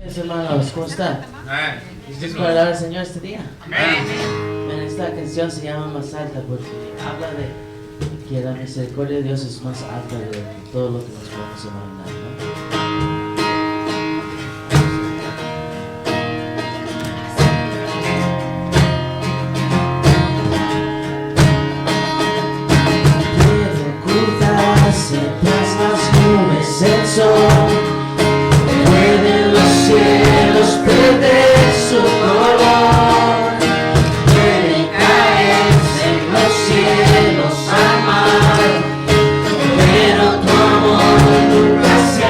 Hermanos, ¿cómo están? ¿Listos para alabar al Señor este día? Esta canción se llama Más Alta porque habla de que la misericordia de Dios es más alta de todo lo que nos podemos imaginar, ¿no? Tras las nubes el sol, pueden los cielos perder su color, pueden caerse en los cielos al mar, pero tu amor nunca se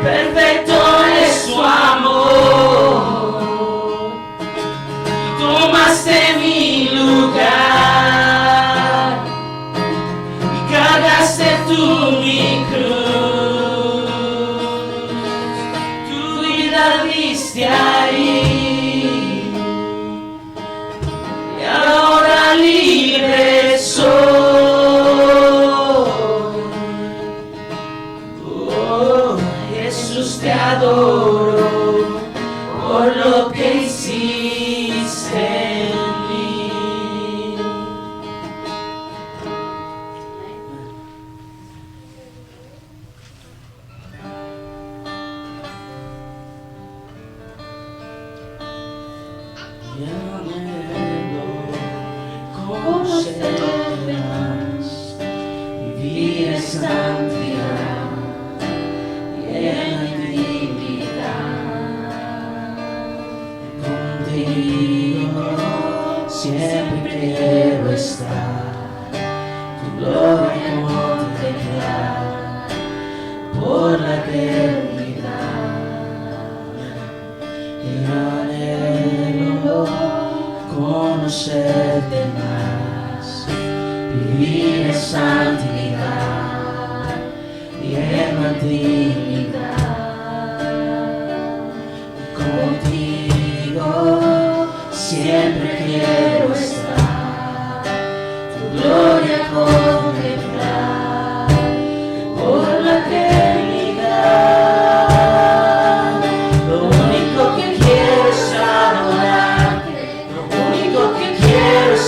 perfecto es tu amor. Tomaste mi lugar y cargaste tú mi cruz. Tu vida diste ahí y ahora libre soy. Oh, Jesús, te adoro por lo que hiciste en mí. Y anhelo conocerte más, vivir en santidad y en intimidad. Contigo siempre quiero estar, tu gloria contemplar por la eternidad. Y anhelo conocerte más, vivir en santidad y en intimidad. Contigo siempre quiero estar, tu gloria contemplar por la eternidad. Lo único que quiero es adorarte, lo único que quiero es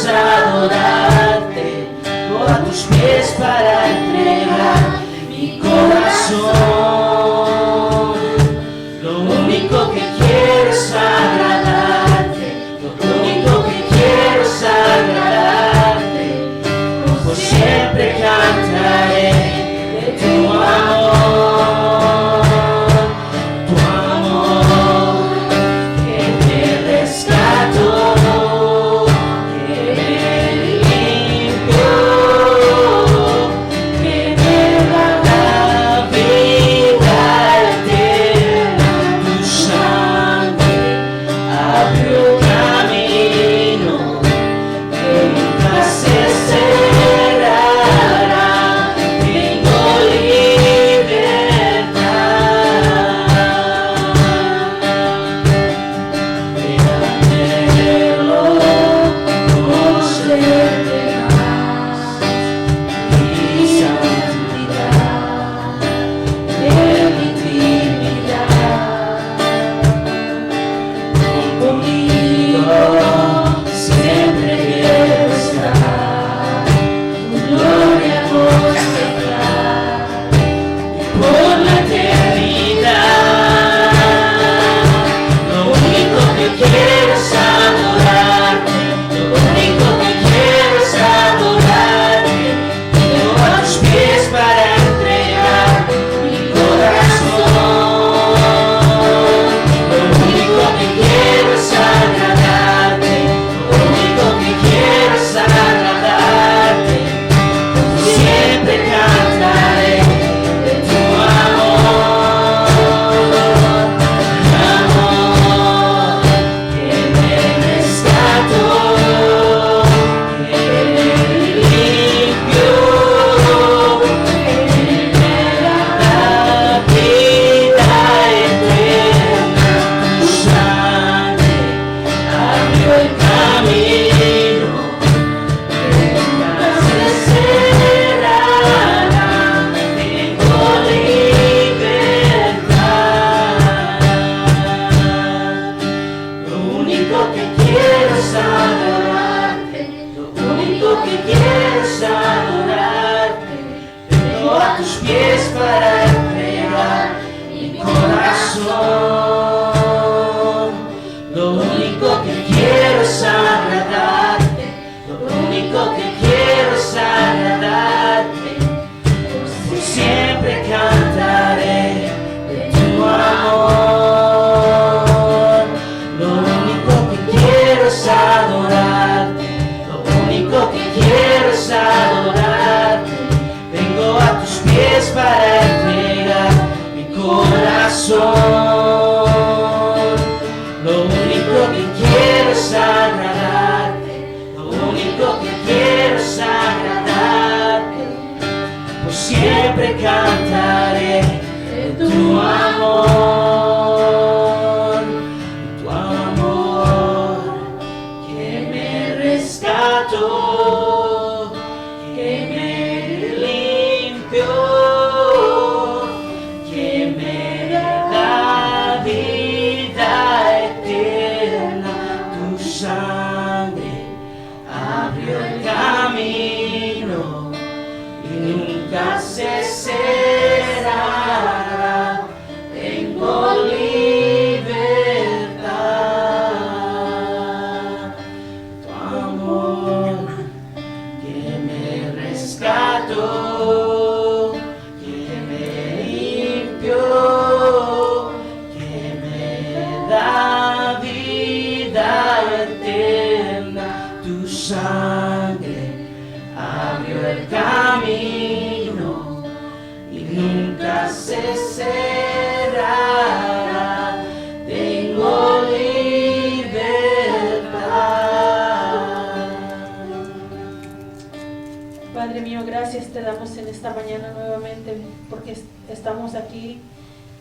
esta mañana nuevamente, porque estamos aquí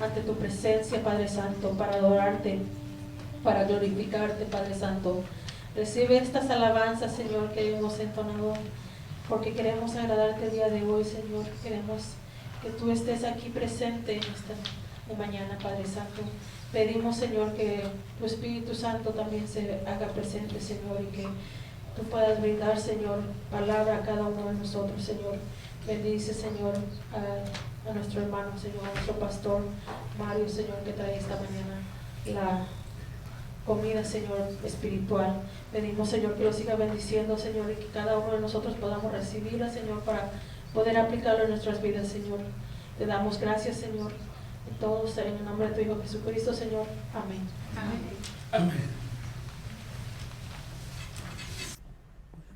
ante tu presencia, Padre Santo, para adorarte, para glorificarte, Padre Santo. Recibe estas alabanzas, Señor, que hemos entonado, porque queremos agradarte el día de hoy, Señor. Queremos que tú estés aquí presente en esta mañana, Padre Santo. Pedimos, Señor, que tu Espíritu Santo también se haga presente, Señor, y que tú puedas brindar, Señor, palabra a cada uno de nosotros, Señor. Bendice, Señor, a nuestro hermano, Señor, a nuestro pastor Mario, Señor, que trae esta mañana la comida, Señor, espiritual. Pedimos, Señor, que lo siga bendiciendo, Señor, y que cada uno de nosotros podamos recibirla, Señor, para poder aplicarlo en nuestras vidas, Señor. Te damos gracias, Señor. Todos en el nombre de tu Hijo Jesucristo, Señor. Amén. Amén. Amén.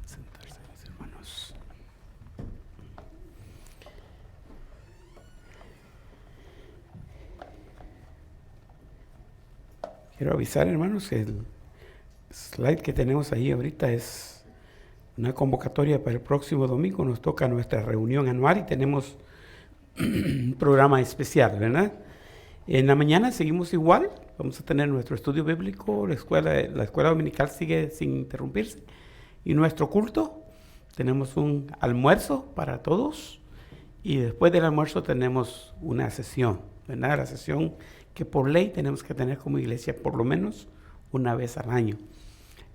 Sentarse, mis hermanos. Quiero avisar, hermanos, que el slide que tenemos ahí ahorita es una convocatoria para el próximo domingo. Nos toca nuestra reunión anual y tenemos un programa especial, ¿verdad? En la mañana seguimos igual, vamos a tener nuestro estudio bíblico, la escuela dominical sigue sin interrumpirse, y nuestro culto, tenemos un almuerzo para todos, y después del almuerzo tenemos una sesión, ¿verdad? La sesión que por ley tenemos que tener como iglesia por lo menos una vez al año.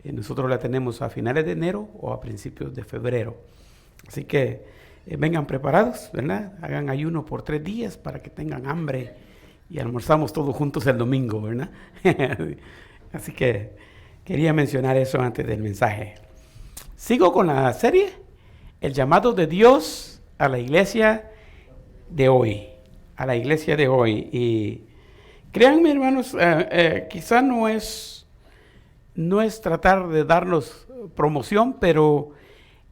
Nosotros la tenemos a finales de enero o a principios de febrero, así que vengan preparados, ¿verdad? Hagan ayuno por 3 días para que tengan hambre y almorzamos todos juntos el domingo, ¿verdad? Así que quería mencionar eso antes del mensaje. Sigo con la serie, el llamado de Dios a la iglesia de hoy, Y créanme, hermanos, quizá no es tratar de darnos promoción, pero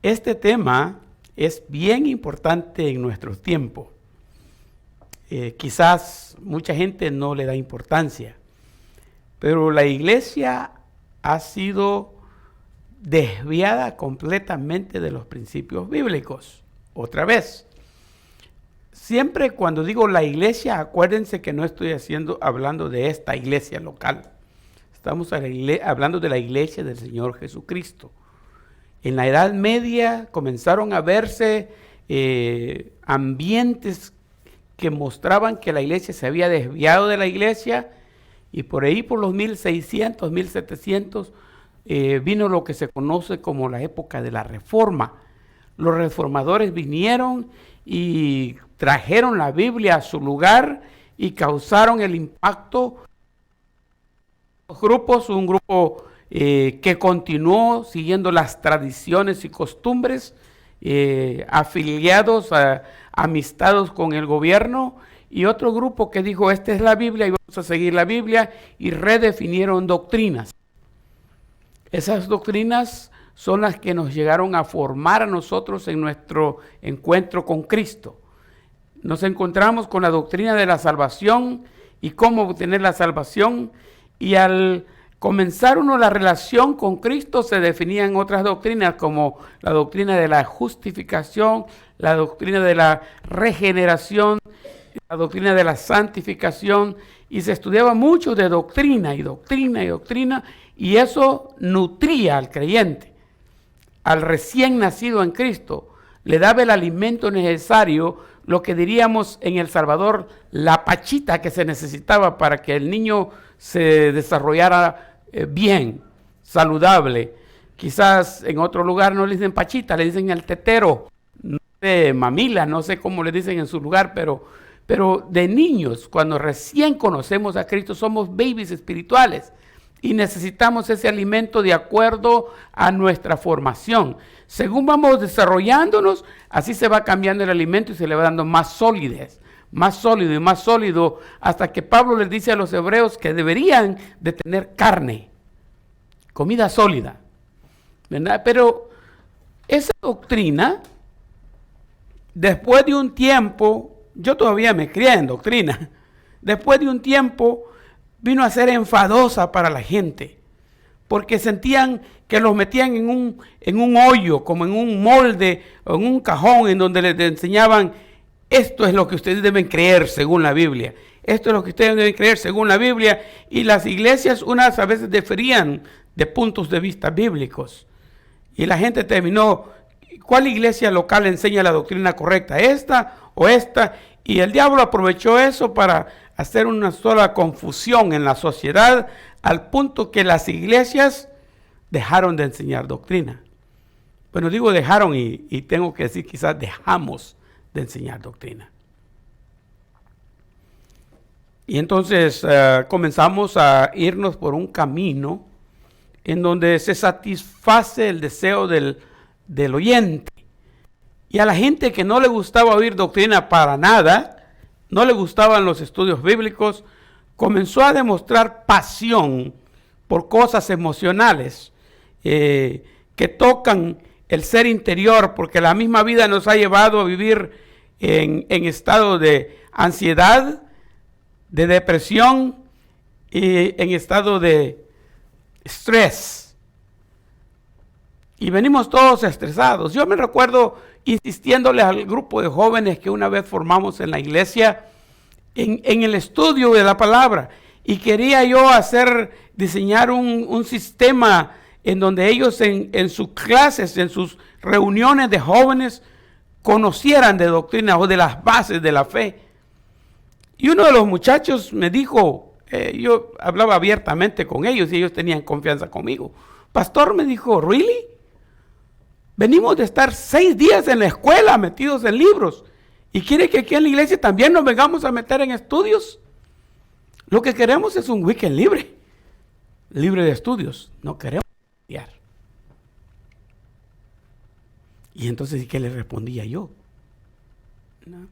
este tema es bien importante en nuestros tiempos. Quizás mucha gente no le da importancia, pero la iglesia ha sido desviada completamente de los principios bíblicos. Otra vez, siempre cuando digo la iglesia, acuérdense que no estoy hablando de esta iglesia local. Estamos hablando de la iglesia del Señor Jesucristo. En la Edad Media comenzaron a verse ambientes que mostraban que la iglesia se había desviado de la iglesia, y por ahí por los 1600, 1700 vino lo que se conoce como la época de la Reforma. Los reformadores vinieron y trajeron la Biblia a su lugar y causaron el impacto. Un grupo que continuó siguiendo las tradiciones y costumbres, afiliados, amistados con el gobierno, y otro grupo que dijo, esta es la Biblia y vamos a seguir la Biblia, y redefinieron doctrinas. Esas doctrinas son las que nos llegaron a formar a nosotros en nuestro encuentro con Cristo. Nos encontramos con la doctrina de la salvación y cómo obtener la salvación, y al comenzar uno la relación con Cristo se definían otras doctrinas como la doctrina de la justificación, la doctrina de la regeneración, la doctrina de la santificación, y se estudiaba mucho de doctrina, y eso nutría al creyente, al recién nacido en Cristo, le daba el alimento necesario, lo que diríamos en El Salvador, la pachita que se necesitaba para que el niño se desarrollara bien, saludable. Quizás en otro lugar no le dicen pachita, le dicen el tetero, no sé, mamila, no sé cómo le dicen en su lugar, pero de niños, cuando recién conocemos a Cristo, somos babies espirituales y necesitamos ese alimento de acuerdo a nuestra formación. Según vamos desarrollándonos, así se va cambiando el alimento y se le va dando más solidez, más sólido y más sólido, hasta que Pablo les dice a los hebreos que deberían de tener carne, comida sólida, ¿verdad? Pero esa doctrina, después de un tiempo, yo todavía me crié en doctrina, después de un tiempo vino a ser enfadosa para la gente, porque sentían que los metían en un hoyo, como en un molde, o en un cajón, en donde les enseñaban, esto es lo que ustedes deben creer según la Biblia. Esto es lo que ustedes deben creer según la Biblia. Y las iglesias unas a veces diferían de puntos de vista bíblicos. Y la gente terminó, ¿cuál iglesia local enseña la doctrina correcta? ¿Esta o esta? Y el diablo aprovechó eso para hacer una sola confusión en la sociedad, al punto que las iglesias dejaron de enseñar doctrina. Bueno, digo dejaron y tengo que decir quizás dejamos de enseñar doctrina. Y entonces comenzamos a irnos por un camino en donde se satisface el deseo del oyente. Y a la gente que no le gustaba oír doctrina para nada, no le gustaban los estudios bíblicos, comenzó a demostrar pasión por cosas emocionales que tocan el ser interior, porque la misma vida nos ha llevado a vivir en estado de ansiedad, de depresión y en estado de estrés. Y venimos todos estresados. Yo me recuerdo insistiéndole al grupo de jóvenes que una vez formamos en la iglesia en el estudio de la palabra. Y quería yo diseñar un sistema en donde ellos en sus clases, en sus reuniones de jóvenes, conocieran de doctrina o de las bases de la fe. Y uno de los muchachos me dijo, yo hablaba abiertamente con ellos y ellos tenían confianza conmigo. Pastor, me dijo, ¿really? Venimos de estar 6 días en la escuela metidos en libros. ¿Y quiere que aquí en la iglesia también nos vengamos a meter en estudios? Lo que queremos es un weekend libre de estudios. No queremos estudiar. Y entonces, ¿qué le respondía yo? No.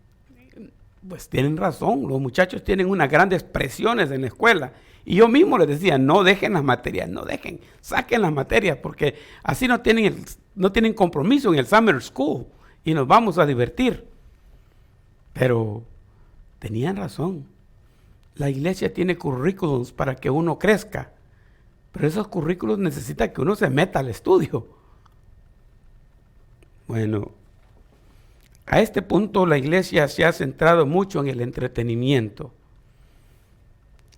Pues tienen razón, los muchachos tienen unas grandes presiones en la escuela. Y yo mismo les decía, no dejen las materias, saquen las materias, porque así no tienen compromiso en el summer school y nos vamos a divertir. Pero tenían razón. La iglesia tiene currículums para que uno crezca, pero esos currículums necesitan que uno se meta al estudio. Bueno, a este punto la iglesia se ha centrado mucho en el entretenimiento,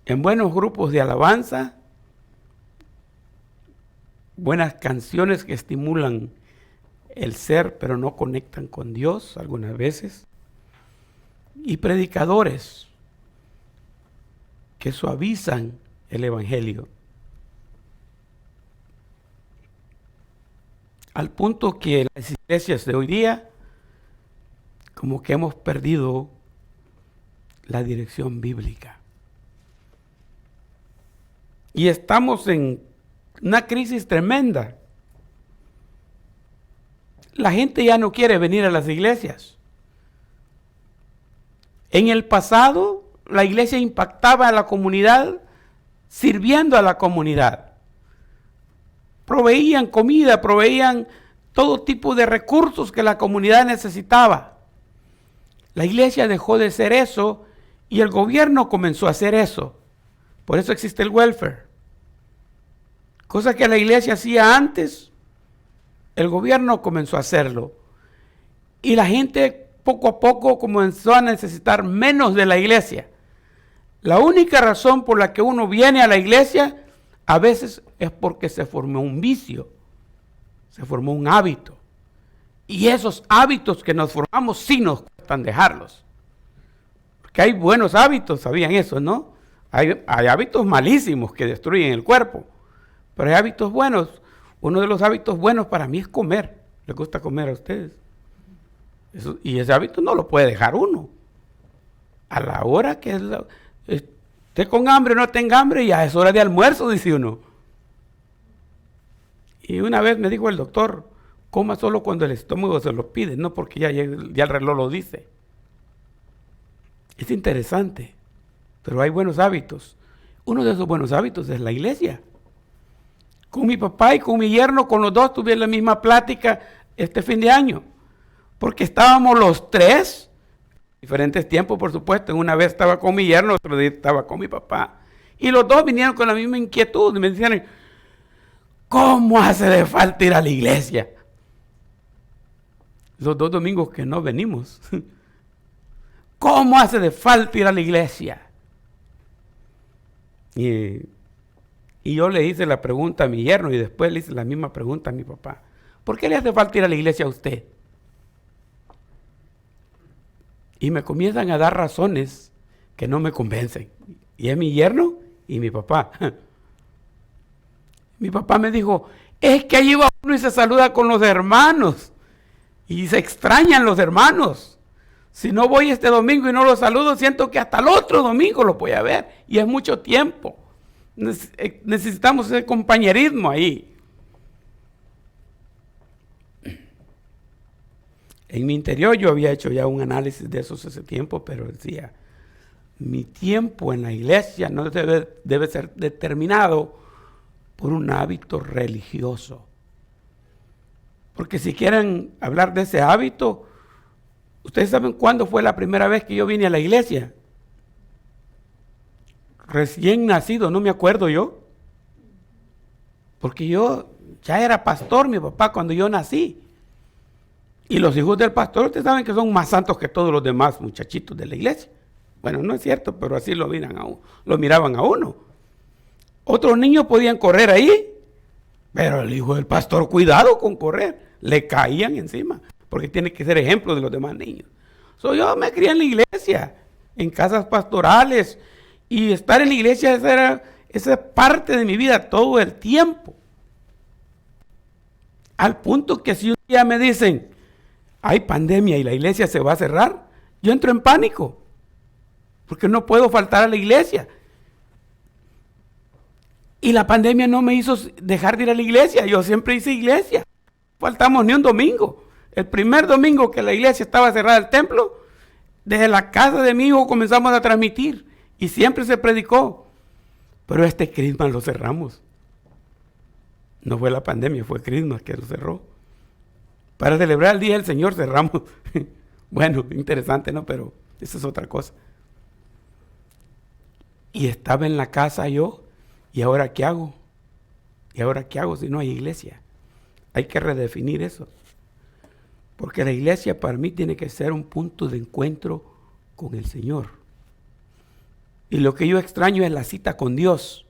en buenos grupos de alabanza, buenas canciones que estimulan el ser pero no conectan con Dios algunas veces, y predicadores que suavizan el evangelio, al punto que las iglesias de hoy día como que hemos perdido la dirección bíblica. Y estamos en una crisis tremenda. La gente ya no quiere venir a las iglesias. En el pasado, la iglesia impactaba a la comunidad sirviendo a la comunidad. Proveían comida, proveían todo tipo de recursos que la comunidad necesitaba. La iglesia dejó de ser eso y el gobierno comenzó a hacer eso. Por eso existe el welfare. Cosa que la iglesia hacía antes, el gobierno comenzó a hacerlo. Y la gente poco a poco comenzó a necesitar menos de la iglesia. La única razón por la que uno viene a la iglesia a veces es porque se formó un vicio, se formó un hábito. Y esos hábitos que nos formamos sí nos cuestan dejarlos. Porque hay buenos hábitos, ¿sabían eso, no? Hay hábitos malísimos que destruyen el cuerpo, pero hay hábitos buenos. Uno de los hábitos buenos para mí es comer. ¿Les gusta comer a ustedes? Y ese hábito no lo puede dejar uno. A la hora que esté con hambre o no tenga hambre, ya es hora de almuerzo, dice uno. Y una vez me dijo el doctor, coma solo cuando el estómago se lo pide, no porque ya el reloj lo dice. Es interesante, pero hay buenos hábitos. Uno de esos buenos hábitos es la iglesia. Con mi papá y con mi yerno, con los dos tuve la misma plática este fin de año, porque estábamos los tres, diferentes tiempos por supuesto, una vez estaba con mi yerno, otro día estaba con mi papá, y los dos vinieron con la misma inquietud, y me decían, ¿cómo hace de falta ir a la iglesia? Los 2 domingos que no venimos. ¿Cómo hace de falta ir a la iglesia? Y yo le hice la pregunta a mi yerno y después le hice la misma pregunta a mi papá. ¿Por qué le hace falta ir a la iglesia a usted? Y me comienzan a dar razones que no me convencen. Y es mi yerno y mi papá. Mi papá me dijo, es que allí va uno y se saluda con los hermanos. Y se extrañan los hermanos. Si no voy este domingo y no los saludo, siento que hasta el otro domingo lo voy a ver. Y es mucho tiempo. Necesitamos ese compañerismo ahí. En mi interior yo había hecho ya un análisis de eso hace tiempo, pero decía, mi tiempo en la iglesia no debe ser determinado por un hábito religioso. Porque si quieren hablar de ese hábito, ¿ustedes saben cuándo fue la primera vez que yo vine a la iglesia? Recién nacido, no me acuerdo yo. Porque yo ya era pastor, mi papá, cuando yo nací. Y los hijos del pastor, ustedes saben que son más santos que todos los demás muchachitos de la iglesia. Bueno, no es cierto, pero así lo miraban a uno. Otros niños podían correr ahí, pero el hijo del pastor, cuidado con correr. Le caían encima, porque tiene que ser ejemplo de los demás niños. Yo me crié en la iglesia, en casas pastorales, y estar en la iglesia esa es parte de mi vida todo el tiempo. Al punto que si un día me dicen, hay pandemia y la iglesia se va a cerrar, yo entro en pánico, porque no puedo faltar a la iglesia. Y la pandemia no me hizo dejar de ir a la iglesia, yo siempre hice iglesia. Faltamos ni un domingo. El primer domingo que la iglesia estaba cerrada, el templo, desde la casa de mi hijo comenzamos a transmitir y siempre se predicó. Pero este Christmas lo cerramos. No fue la pandemia, fue Christmas que lo cerró. Para celebrar el Día del Señor cerramos. Bueno, interesante, ¿no? Pero eso es otra cosa. Y estaba en la casa yo, ¿y ahora qué hago? ¿Y ahora qué hago si no hay iglesia? Hay que redefinir eso. Porque la iglesia para mí tiene que ser un punto de encuentro con el Señor. Y lo que yo extraño es la cita con Dios,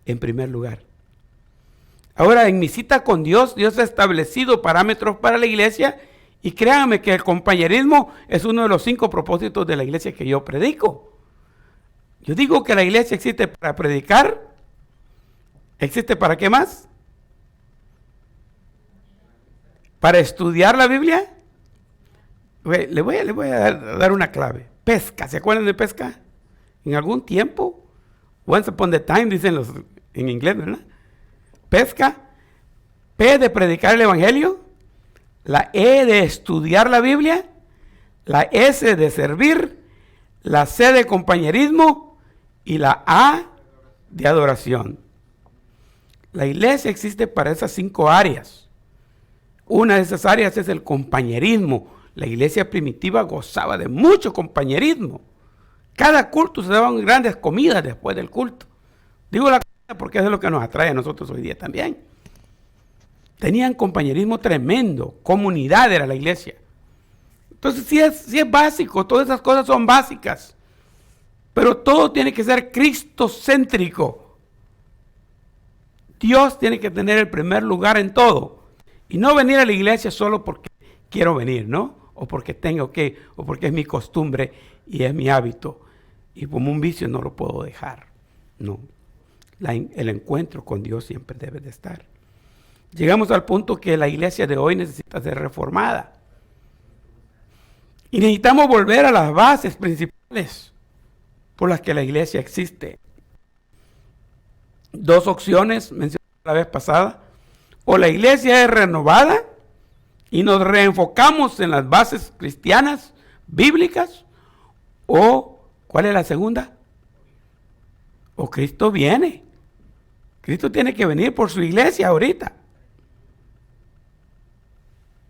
en primer lugar. Ahora, en mi cita con Dios, Dios ha establecido parámetros para la iglesia y créanme que el compañerismo es uno de los 5 propósitos de la iglesia que yo predico. Yo digo que la iglesia existe para predicar. ¿Existe para qué más? Para estudiar la Biblia. Le voy a dar una clave. Pesca, ¿se acuerdan de pesca? En algún tiempo, once upon a time, dicen los en inglés, ¿verdad? Pesca, P de predicar el evangelio, la E de estudiar la Biblia, la S de servir, la C de compañerismo y la A de adoración. La iglesia existe para esas 5 áreas. Una de esas áreas es el compañerismo. La iglesia primitiva gozaba de mucho compañerismo. Cada culto se daban grandes comidas después del culto. Digo la comida porque es lo que nos atrae a nosotros hoy día también. Tenían compañerismo tremendo. Comunidad era la iglesia. Entonces sí es básico. Todas esas cosas son básicas. Pero todo tiene que ser cristocéntrico. Dios tiene que tener el primer lugar en todo. Y no venir a la iglesia solo porque quiero venir, ¿no? O porque tengo que, o porque es mi costumbre y es mi hábito. Y como un vicio no lo puedo dejar. No. El encuentro con Dios siempre debe de estar. Llegamos al punto que la iglesia de hoy necesita ser reformada. Y necesitamos volver a las bases principales por las que la iglesia existe. 2 opciones, mencioné la vez pasada. O la iglesia es renovada y nos reenfocamos en las bases cristianas, bíblicas, o ¿cuál es la segunda? O Cristo viene. Cristo tiene que venir por su iglesia ahorita.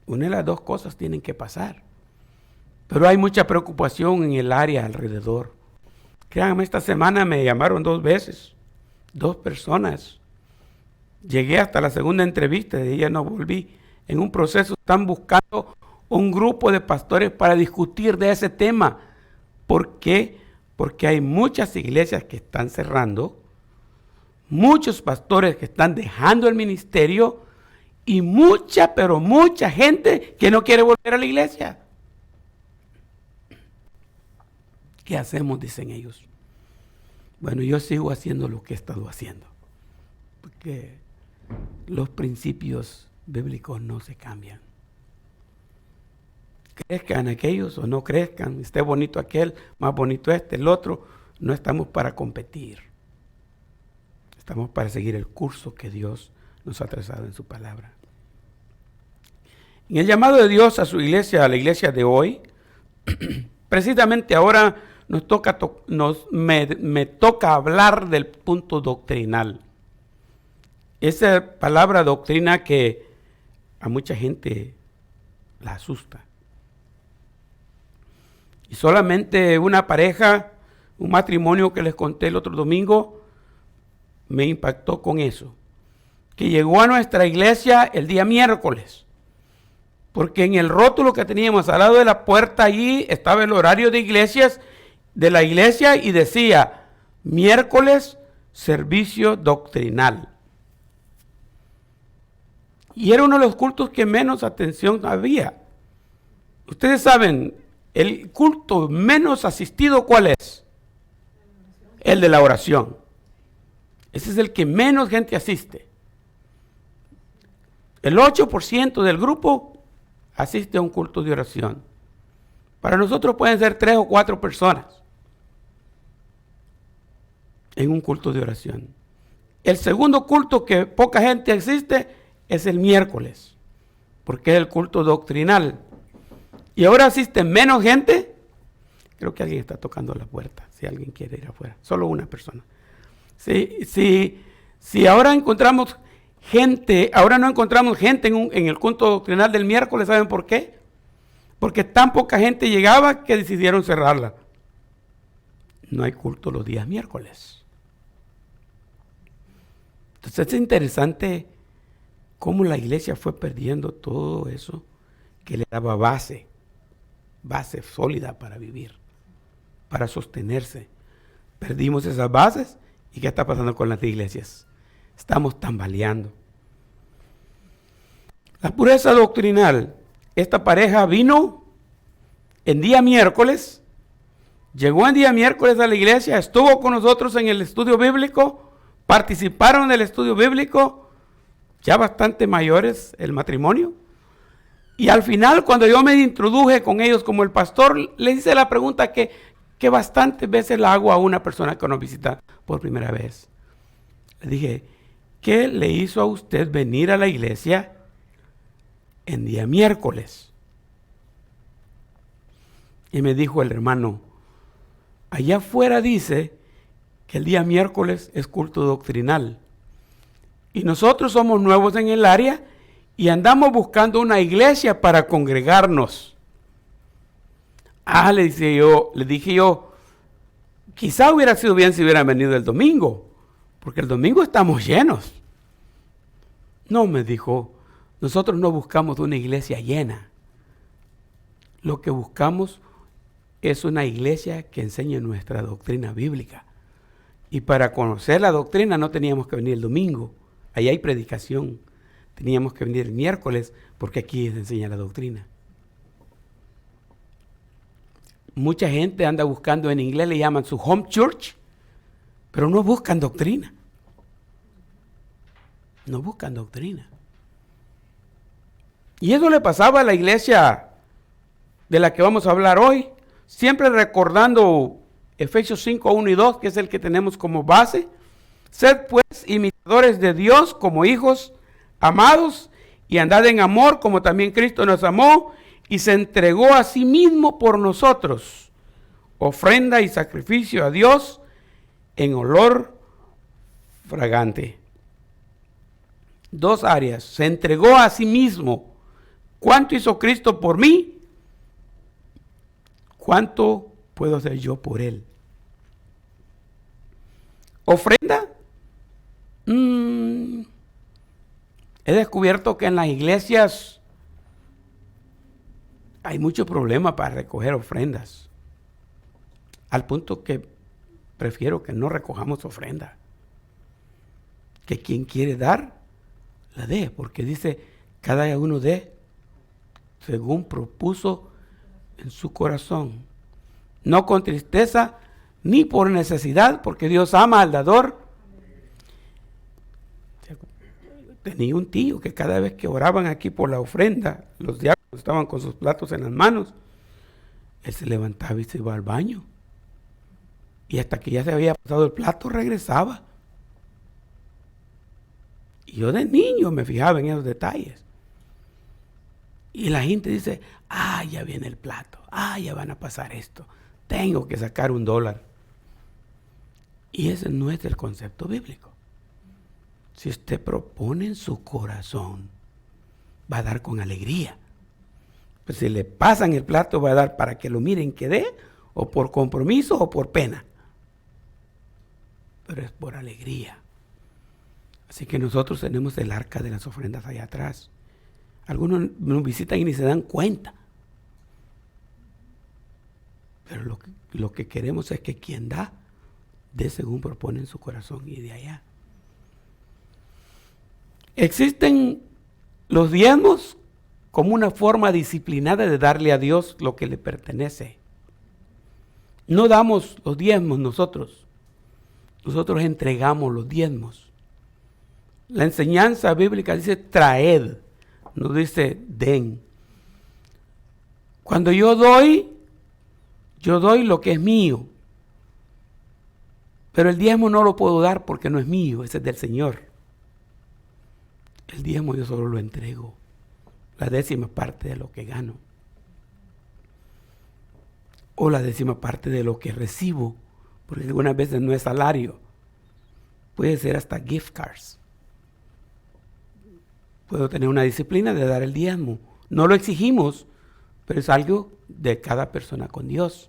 Una de las 2 cosas tienen que pasar. Pero hay mucha preocupación en el área alrededor. Créanme, esta semana me llamaron 2 veces. 2 personas. Llegué hasta la segunda entrevista y ya no volví. En un proceso están buscando un grupo de pastores para discutir de ese tema. ¿Por qué? Porque hay muchas iglesias que están cerrando, muchos pastores que están dejando el ministerio y mucha, pero mucha gente que no quiere volver a la iglesia. ¿Qué hacemos? Dicen ellos. Bueno, yo sigo haciendo lo que he estado haciendo, porque los principios bíblicos no se cambian. Crezcan aquellos o no crezcan, esté bonito aquel, más bonito este, el otro, no estamos para competir. Estamos para seguir el curso que Dios nos ha trazado en su palabra. En el llamado de Dios a su iglesia, a la iglesia de hoy, precisamente ahora me toca hablar del punto doctrinal. Esa palabra doctrina que a mucha gente la asusta. Y solamente una pareja, un matrimonio que les conté el otro domingo, me impactó con eso. Que llegó a nuestra iglesia el día miércoles. Porque en el rótulo que teníamos al lado de la puerta allí estaba el horario de la iglesia y decía, miércoles, servicio doctrinal. Y era uno de los cultos que menos atención había. Ustedes saben, el culto menos asistido, ¿cuál es? El de la oración. Ese es el que menos gente asiste. El 8% del grupo asiste a un culto de oración. Para nosotros pueden ser 3 o 4 personas en un culto de oración. El segundo culto que poca gente asiste es el miércoles, porque es el culto doctrinal. Y ahora asiste menos gente. Creo que alguien está tocando la puerta, si alguien quiere ir afuera. Solo una persona. Si ahora encontramos gente, ahora no encontramos gente en el culto doctrinal del miércoles, ¿saben por qué? Porque tan poca gente llegaba que decidieron cerrarla. No hay culto los días miércoles. Entonces es interesante cómo la iglesia fue perdiendo todo eso que le daba base sólida para vivir, para sostenerse. Perdimos esas bases y ¿qué está pasando con las iglesias? Estamos tambaleando. La pureza doctrinal. Esta pareja vino en día miércoles, llegó en día miércoles a la iglesia, estuvo con nosotros en el estudio bíblico, participaron en el estudio bíblico, ya bastante mayores el matrimonio. Y al final, cuando yo me introduje con ellos como el pastor, les hice la pregunta que bastantes veces la hago a una persona que nos visita por primera vez. Le dije, ¿qué le hizo a usted venir a la iglesia en día miércoles? Y me dijo el hermano, allá afuera dice que el día miércoles es culto doctrinal. Y nosotros somos nuevos en el área y andamos buscando una iglesia para congregarnos. Le dije yo, quizá hubiera sido bien si hubieran venido el domingo, porque el domingo estamos llenos. No, me dijo, nosotros no buscamos una iglesia llena. Lo que buscamos es una iglesia que enseñe nuestra doctrina bíblica. Y para conocer la doctrina no teníamos que venir el domingo. Ahí hay predicación. Teníamos que venir el miércoles porque aquí se enseña la doctrina. Mucha gente anda buscando, en inglés le llaman su home church, pero no buscan doctrina. No buscan doctrina. Y eso le pasaba a la iglesia de la que vamos a hablar hoy, siempre recordando Efesios 5, 1 y 2, que es el que tenemos como base. Sed pues imitadores de Dios como hijos amados y andad en amor como también Cristo nos amó y se entregó a sí mismo por nosotros, ofrenda y sacrificio a Dios en olor fragante. 2 áreas. Se entregó a sí mismo. ¿Cuánto hizo Cristo por mí? ¿Cuánto puedo hacer yo por Él? ¿Ofrenda? he descubierto que en las iglesias hay mucho problema para recoger ofrendas. Al punto que prefiero que no recojamos ofrenda. Que quien quiere dar, la dé. Porque dice, cada uno dé según propuso en su corazón. No con tristeza, ni por necesidad, porque Dios ama al dador. Tenía un tío que cada vez que oraban aquí por la ofrenda, los diáconos estaban con sus platos en las manos, él se levantaba y se iba al baño. Y hasta que ya se había pasado el plato, regresaba. Y yo de niño me fijaba en esos detalles. Y la gente dice, ya viene el plato, ya van a pasar esto, tengo que sacar $1. Y ese no es el concepto bíblico. Si usted propone en su corazón, va a dar con alegría. Pues si le pasan el plato, va a dar para que lo miren que dé, o por compromiso o por pena. Pero es por alegría. Así que nosotros tenemos el arca de las ofrendas allá atrás. Algunos nos visitan y ni se dan cuenta. Pero lo que queremos es que quien da, dé según propone en su corazón y de allá. Existen los diezmos como una forma disciplinada de darle a Dios lo que le pertenece. No damos los diezmos nosotros. Nosotros entregamos los diezmos. La enseñanza bíblica dice traed, no dice den. Cuando yo doy lo que es mío. Pero el diezmo no lo puedo dar porque no es mío, ese es del Señor. El diezmo yo solo lo entrego, la 10ª parte de lo que gano. O la 10ª parte de lo que recibo, porque algunas veces no es salario. Puede ser hasta gift cards. Puedo tener una disciplina de dar el diezmo. No lo exigimos, pero es algo de cada persona con Dios.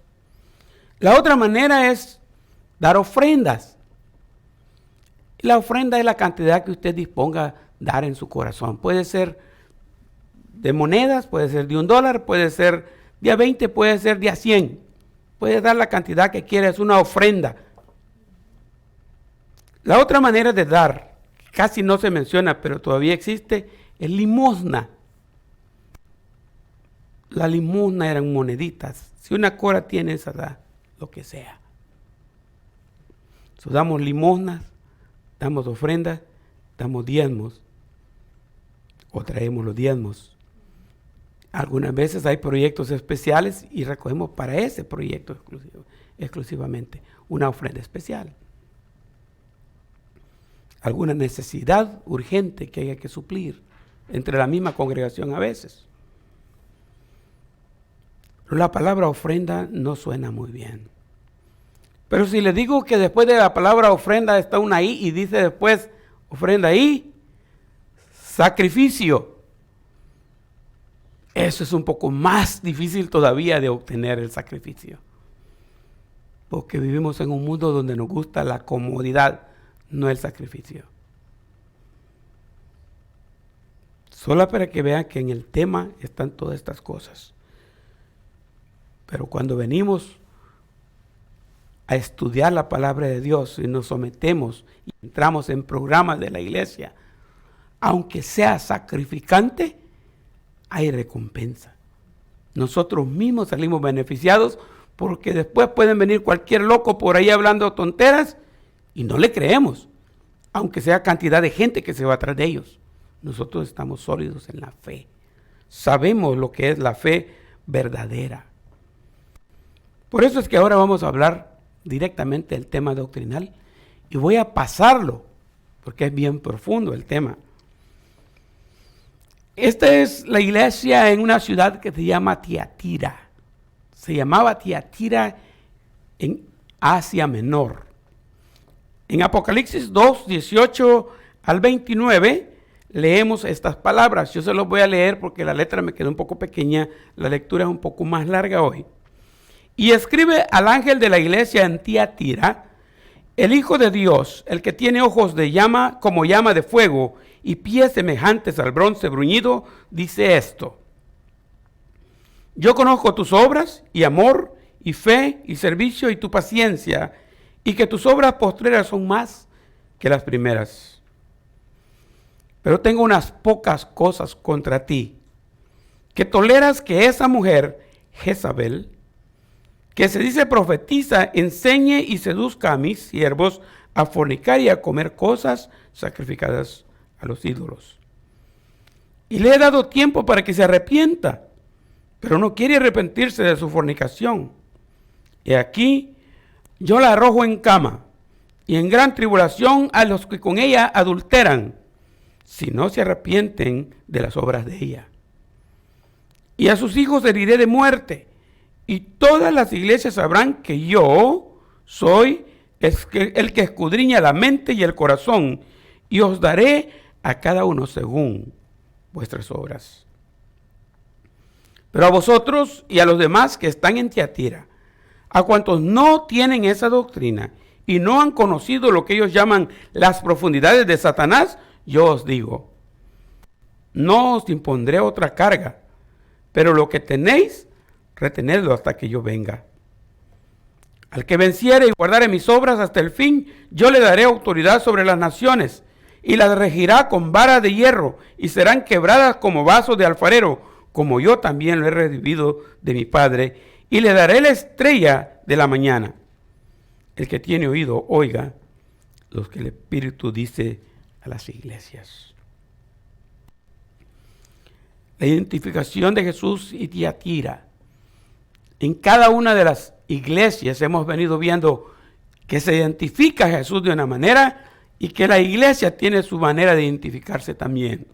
La otra manera es dar ofrendas. La ofrenda es la cantidad que usted disponga dar en su corazón. Puede ser de monedas, puede ser de $1, puede ser de a 20, puede ser de a 100. Puede dar la cantidad que quiera, es una ofrenda. La otra manera de dar, casi no se menciona, pero todavía existe, es limosna. La limosna eran moneditas. Si una cora tiene esa, da lo que sea. Damos limosnas, damos ofrendas, damos diezmos o traemos los diezmos. Algunas veces hay proyectos especiales y recogemos para ese proyecto exclusivamente una ofrenda especial. Alguna necesidad urgente que haya que suplir entre la misma congregación a veces. La palabra ofrenda no suena muy bien. Pero si le digo que después de la palabra ofrenda está una I y dice después ofrenda I, sacrificio. Eso es un poco más difícil todavía de obtener el sacrificio. Porque vivimos en un mundo donde nos gusta la comodidad, no el sacrificio. Solo para que vean que en el tema están todas estas cosas. Pero cuando venimos a estudiar la palabra de Dios y nos sometemos y entramos en programas de la iglesia, aunque sea sacrificante, hay recompensa. Nosotros mismos salimos beneficiados porque después pueden venir cualquier loco por ahí hablando tonteras y no le creemos, aunque sea cantidad de gente que se va atrás de ellos. Nosotros estamos sólidos en la fe. Sabemos lo que es la fe verdadera. Por eso es que ahora vamos a hablar directamente del tema doctrinal y voy a pasarlo porque es bien profundo el tema. Esta es la iglesia en una ciudad que se llama Tiatira. Se llamaba Tiatira en Asia Menor. En Apocalipsis 2, 18 al 29 leemos estas palabras. Yo se los voy a leer porque la letra me quedó un poco pequeña. La lectura es un poco más larga hoy. Y escribe al ángel de la iglesia en Tiatira: El Hijo de Dios, el que tiene ojos de llama como llama de fuego y pies semejantes al bronce bruñido, dice esto: yo conozco tus obras y amor y fe y servicio y tu paciencia, y que tus obras postreras son más que las primeras. Pero tengo unas pocas cosas contra ti, que toleras que esa mujer, Jezabel, que se dice profetiza, enseñe y seduzca a mis siervos a fornicar y a comer cosas sacrificadas a los ídolos. Y le he dado tiempo para que se arrepienta, pero no quiere arrepentirse de su fornicación. Y aquí yo la arrojo en cama y en gran tribulación a los que con ella adulteran, si no se arrepienten de las obras de ella. Y a sus hijos heriré de muerte, y todas las iglesias sabrán que yo soy el que escudriña la mente y el corazón, y os daré a cada uno según vuestras obras. Pero a vosotros y a los demás que están en Tiatira, a cuantos no tienen esa doctrina y no han conocido lo que ellos llaman las profundidades de Satanás, yo os digo, no os impondré otra carga, pero lo que tenéis, retenedlo hasta que yo venga. Al que venciere y guardare mis obras hasta el fin, yo le daré autoridad sobre las naciones, y las regirá con vara de hierro, y serán quebradas como vasos de alfarero, como yo también lo he recibido de mi Padre, y le daré la estrella de la mañana. El que tiene oído, oiga lo que el Espíritu dice a las iglesias. La identificación de Jesús y Tiatira. En cada una de las iglesias hemos venido viendo que se identifica a Jesús de una manera y que la iglesia tiene su manera de identificarse también.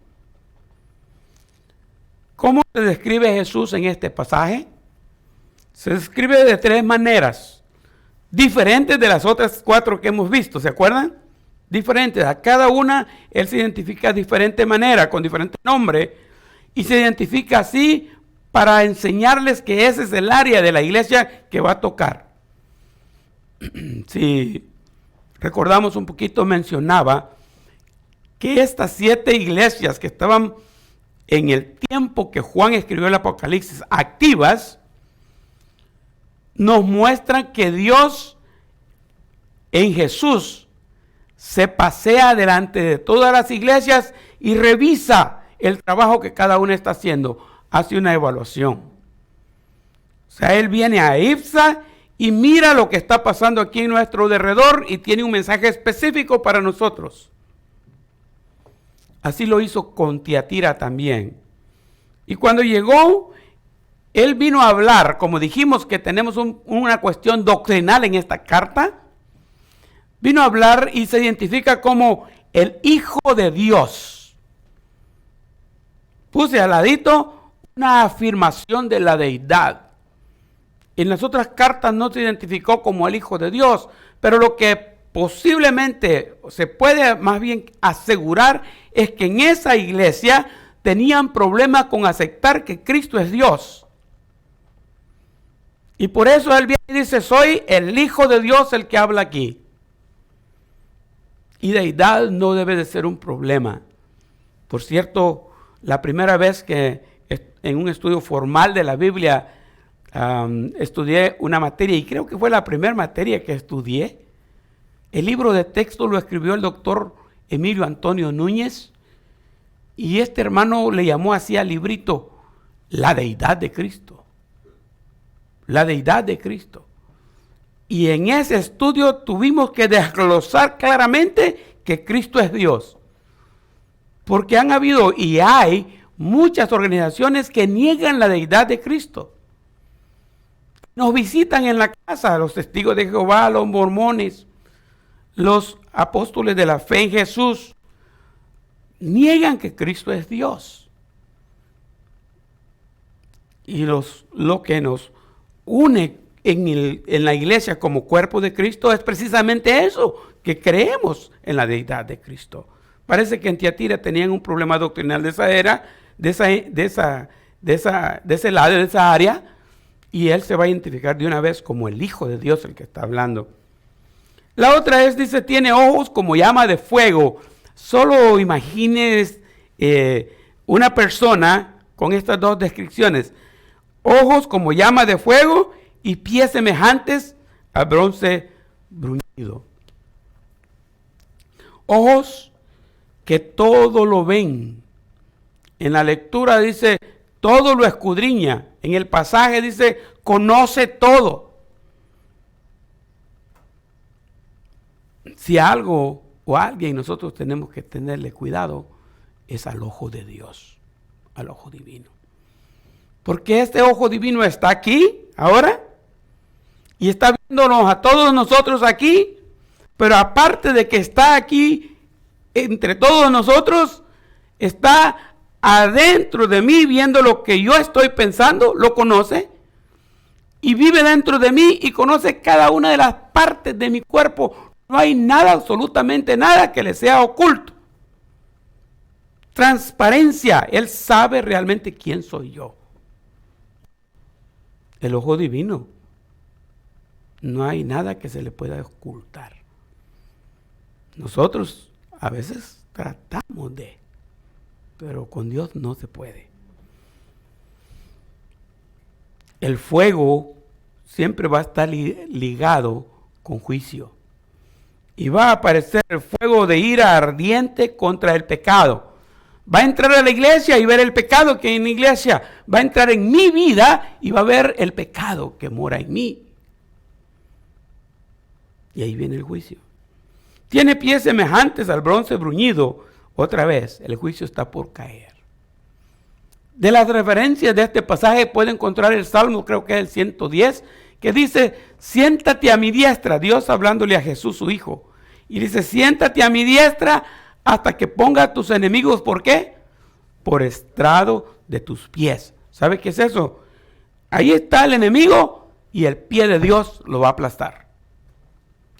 ¿Cómo se describe Jesús en este pasaje? Se describe de tres maneras, diferentes de las otras cuatro que hemos visto, ¿se acuerdan? Diferentes, a cada una Él se identifica de diferente manera, con diferente nombre, y se identifica así para enseñarles que ese es el área de la iglesia que va a tocar. Si recordamos un poquito, mencionaba que estas 7 iglesias que estaban en el tiempo que Juan escribió el Apocalipsis activas, nos muestran que Dios en Jesús se pasea delante de todas las iglesias y revisa el trabajo que cada una está haciendo, hace una evaluación. O sea, Él viene a IPSA y mira lo que está pasando aquí en nuestro derredor y tiene un mensaje específico para nosotros. Así lo hizo con Tiatira también. Y cuando llegó, Él vino a hablar, como dijimos que tenemos una cuestión doctrinal en esta carta, vino a hablar y se identifica como el Hijo de Dios. Puse al ladito una afirmación de la deidad. En las otras cartas no se identificó como el Hijo de Dios, pero lo que posiblemente se puede más bien asegurar es que en esa iglesia tenían problemas con aceptar que Cristo es Dios. Y por eso Él viene y dice, soy el Hijo de Dios el que habla aquí. Y deidad no debe de ser un problema. Por cierto, la primera vez que en un estudio formal de la Biblia estudié una materia, y creo que fue la primera materia que estudié, el libro de texto lo escribió el doctor Emilio Antonio Núñez, y este hermano le llamó así al librito, La Deidad de Cristo. La Deidad de Cristo. Y en ese estudio tuvimos que desglosar claramente que Cristo es Dios. Porque han habido y hay muchas organizaciones que niegan la deidad de Cristo. Nos visitan en la casa los testigos de Jehová, los mormones, los apóstoles de la fe en Jesús. Niegan que Cristo es Dios. Y lo que nos une en la iglesia como cuerpo de Cristo es precisamente eso, que creemos en la deidad de Cristo. Parece que en Tiatira tenían un problema doctrinal de esa era, de ese lado, de esa área, y Él se va a identificar de una vez como el Hijo de Dios, el que está hablando. La otra es, dice, tiene ojos como llama de fuego. Solo imagines una persona con estas dos descripciones. Ojos como llama de fuego y pies semejantes a bronce bruñido. Ojos que todo lo ven. En la lectura dice, todo lo escudriña. En el pasaje dice, conoce todo. Si algo o alguien nosotros tenemos que tenerle cuidado, es al ojo de Dios, al ojo divino. Porque este ojo divino está aquí, ahora, y está viéndonos a todos nosotros aquí, pero aparte de que está aquí, entre todos nosotros, está adentro de mí viendo lo que yo estoy pensando, lo conoce, y vive dentro de mí y conoce cada una de las partes de mi cuerpo. No hay nada, absolutamente nada que le sea oculto. Transparencia, Él sabe realmente quién soy yo. El ojo divino, no hay nada que se le pueda ocultar. Nosotros a veces tratamos de, pero con Dios no se puede. El fuego siempre va a estar ligado con juicio. Y va a aparecer el fuego de ira ardiente contra el pecado. Va a entrar a la iglesia y ver el pecado que hay en la iglesia. Va a entrar en mi vida y va a ver el pecado que mora en mí. Y ahí viene el juicio. Tiene pies semejantes al bronce bruñido. Otra vez, el juicio está por caer. De las referencias de este pasaje puede encontrar el Salmo, creo que es el 110, que dice, siéntate a mi diestra, Dios hablándole a Jesús su Hijo. Y dice, siéntate a mi diestra hasta que ponga a tus enemigos, ¿por qué? Por estrado de tus pies. ¿Sabe qué es eso? Ahí está el enemigo y el pie de Dios lo va a aplastar.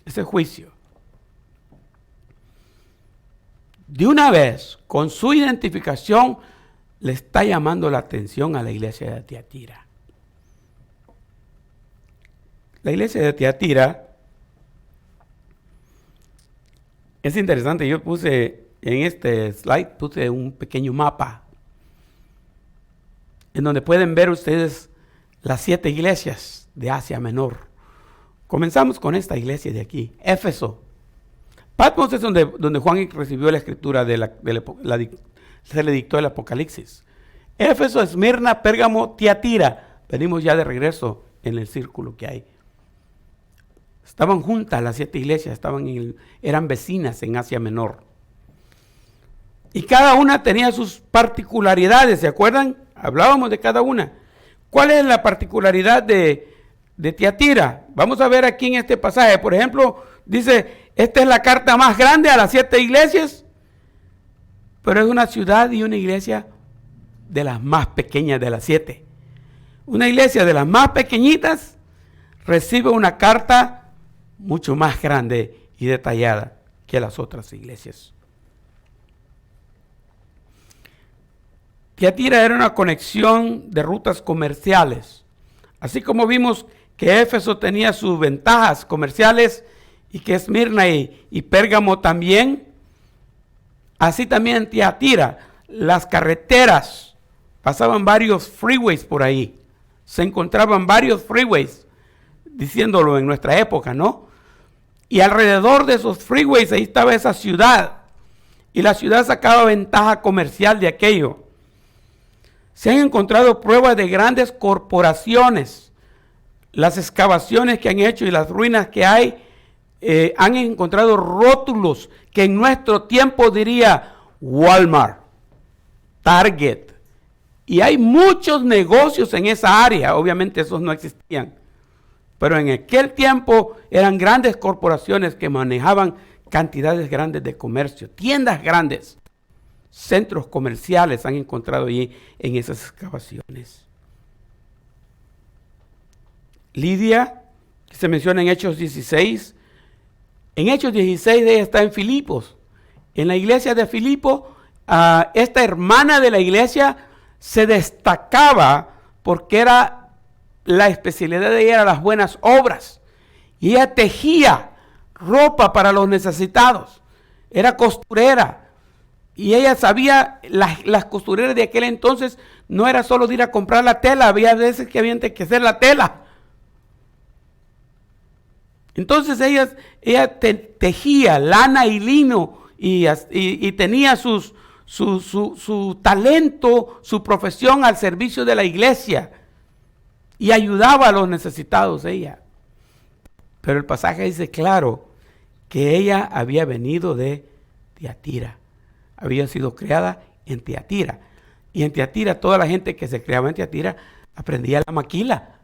Ese juicio. De una vez, con su identificación, le está llamando la atención a la iglesia de Tiatira. La iglesia de Tiatira es interesante. Yo puse en este slide, puse un pequeño mapa en donde pueden ver ustedes las 7 iglesias de Asia Menor. Comenzamos con esta iglesia de aquí, Éfeso. Patmos es donde Juan recibió la escritura, se le dictó el Apocalipsis. Éfeso, Esmirna, Pérgamo, Tiatira. Venimos ya de regreso en el círculo que hay. Estaban juntas las 7 iglesias, eran vecinas en Asia Menor. Y cada una tenía sus particularidades, ¿se acuerdan? Hablábamos de cada una. ¿Cuál es la particularidad de Tiatira? Vamos a ver aquí en este pasaje. Por ejemplo, dice, esta es la carta más grande a las 7 iglesias, pero es una ciudad y una iglesia de las más pequeñas de las 7. Una iglesia de las más pequeñitas recibe una carta mucho más grande y detallada que las otras iglesias. Tiatira era una conexión de rutas comerciales. Así como vimos que Éfeso tenía sus ventajas comerciales y que Esmirna y Pérgamo también, así también Tiatira, las carreteras, pasaban varios freeways por ahí. Se encontraban varios freeways, diciéndolo en nuestra época, ¿no? Y alrededor de esos freeways ahí estaba esa ciudad. Y la ciudad sacaba ventaja comercial de aquello. Se han encontrado pruebas de grandes corporaciones. Las excavaciones que han hecho y las ruinas que hay, han encontrado rótulos que en nuestro tiempo diría Walmart, Target. Y hay muchos negocios en esa área. Obviamente esos no existían. Pero en aquel tiempo eran grandes corporaciones que manejaban cantidades grandes de comercio, tiendas grandes, centros comerciales han encontrado allí en esas excavaciones. Lidia, que se menciona en Hechos 16, en Hechos 16 ella está en Filipos. En la iglesia de Filipos, esta hermana de la iglesia se destacaba porque era la especialidad de ella, era las buenas obras. Y ella tejía ropa para los necesitados. Era costurera. Y ella sabía, las costureras de aquel entonces no era solo de ir a comprar la tela, había veces que había que hacer la tela. Entonces ella tejía lana y lino y tenía su talento, su profesión al servicio de la iglesia y ayudaba a los necesitados ella. Pero el pasaje dice claro que ella había venido de Tiatira, había sido creada en Tiatira. Y en Tiatira, toda la gente que se creaba en Tiatira aprendía la maquila.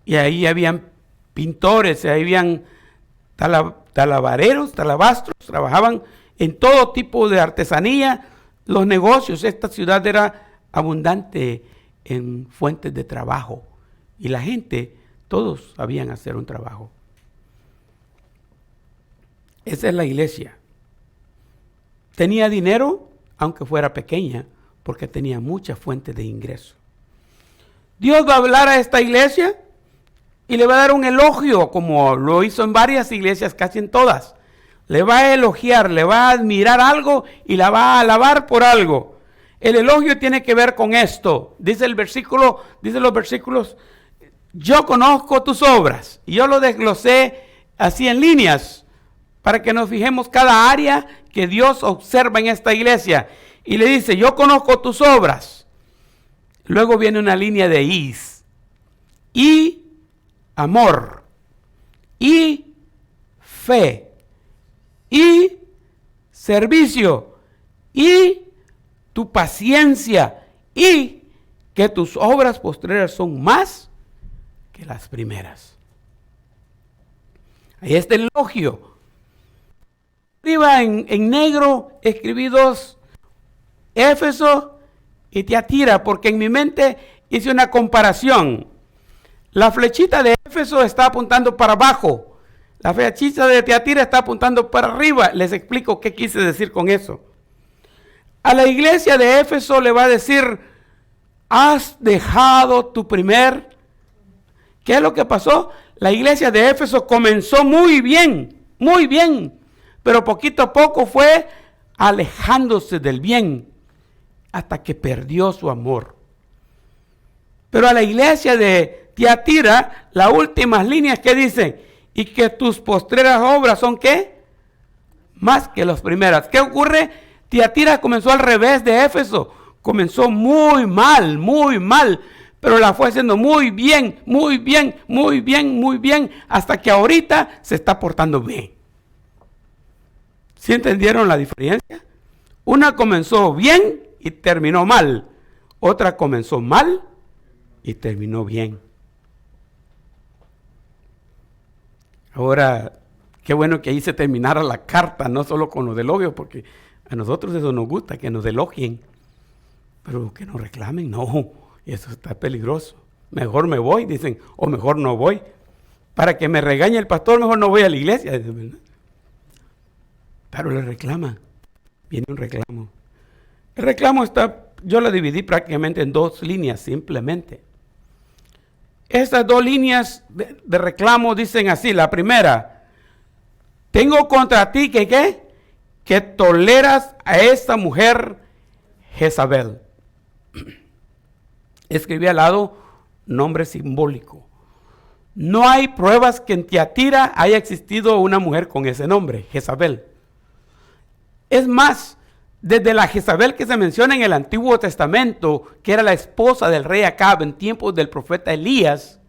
Y ahí habían pintores, ahí habían talabareros, talabastros, trabajaban en todo tipo de artesanía, los negocios. Esta ciudad era abundante en fuentes de trabajo. Y la gente, todos sabían hacer un trabajo. Esa es la iglesia. Tenía dinero, aunque fuera pequeña, porque tenía muchas fuentes de ingreso. Dios va a hablar a esta iglesia y le va a dar un elogio, como lo hizo en varias iglesias, casi en todas. Le va a elogiar, le va a admirar algo y la va a alabar por algo. El elogio tiene que ver con esto. Dice los versículos, yo conozco tus obras. Y yo lo desglosé así en líneas, para que nos fijemos cada área que Dios observa en esta iglesia. Y le dice, yo conozco tus obras. Luego viene una línea de is. Y amor. Y fe. Y servicio. Y tu paciencia. Y que tus obras postreras son más que las primeras. Ahí está el elogio. Arriba en negro escribí dos, Éfeso y Tiatira, porque en mi mente hice una comparación. La flechita de Éfeso está apuntando para abajo, la flechita de Tiatira está apuntando para arriba. Les explico qué quise decir con eso. A la iglesia de Éfeso le va a decir, has dejado tu primer. ¿Qué es lo que pasó? La iglesia de Éfeso comenzó muy bien, pero poquito a poco fue alejándose del bien hasta que perdió su amor. Pero a la iglesia de Tiatira, las últimas líneas que dicen, y que tus postreras obras son ¿qué? Más que las primeras. ¿Qué ocurre? Tiatira comenzó al revés de Éfeso, comenzó muy mal, pero la fue haciendo muy bien, hasta que ahorita se está portando bien. ¿Sí entendieron la diferencia? Una comenzó bien y terminó mal. Otra comenzó mal y terminó bien. Ahora, qué bueno que ahí se terminara la carta, no solo con los elogios, porque a nosotros eso nos gusta, que nos elogien. Pero que nos reclamen, no, eso está peligroso. Mejor me voy, dicen, o mejor no voy. Para que me regañe el pastor, mejor no voy a la iglesia. Pero le reclaman, viene un reclamo. El reclamo está, yo lo dividí prácticamente en dos líneas simplemente. Estas dos líneas de reclamo dicen así. La primera, tengo contra ti que ¿qué? Que toleras a esta mujer Jezabel. Escribí al lado nombre simbólico. No hay pruebas que en Tiatira haya existido una mujer con ese nombre, Jezabel. Es más, desde la Jezabel que se menciona en el Antiguo Testamento, que era la esposa del rey Acab en tiempos del profeta Elías,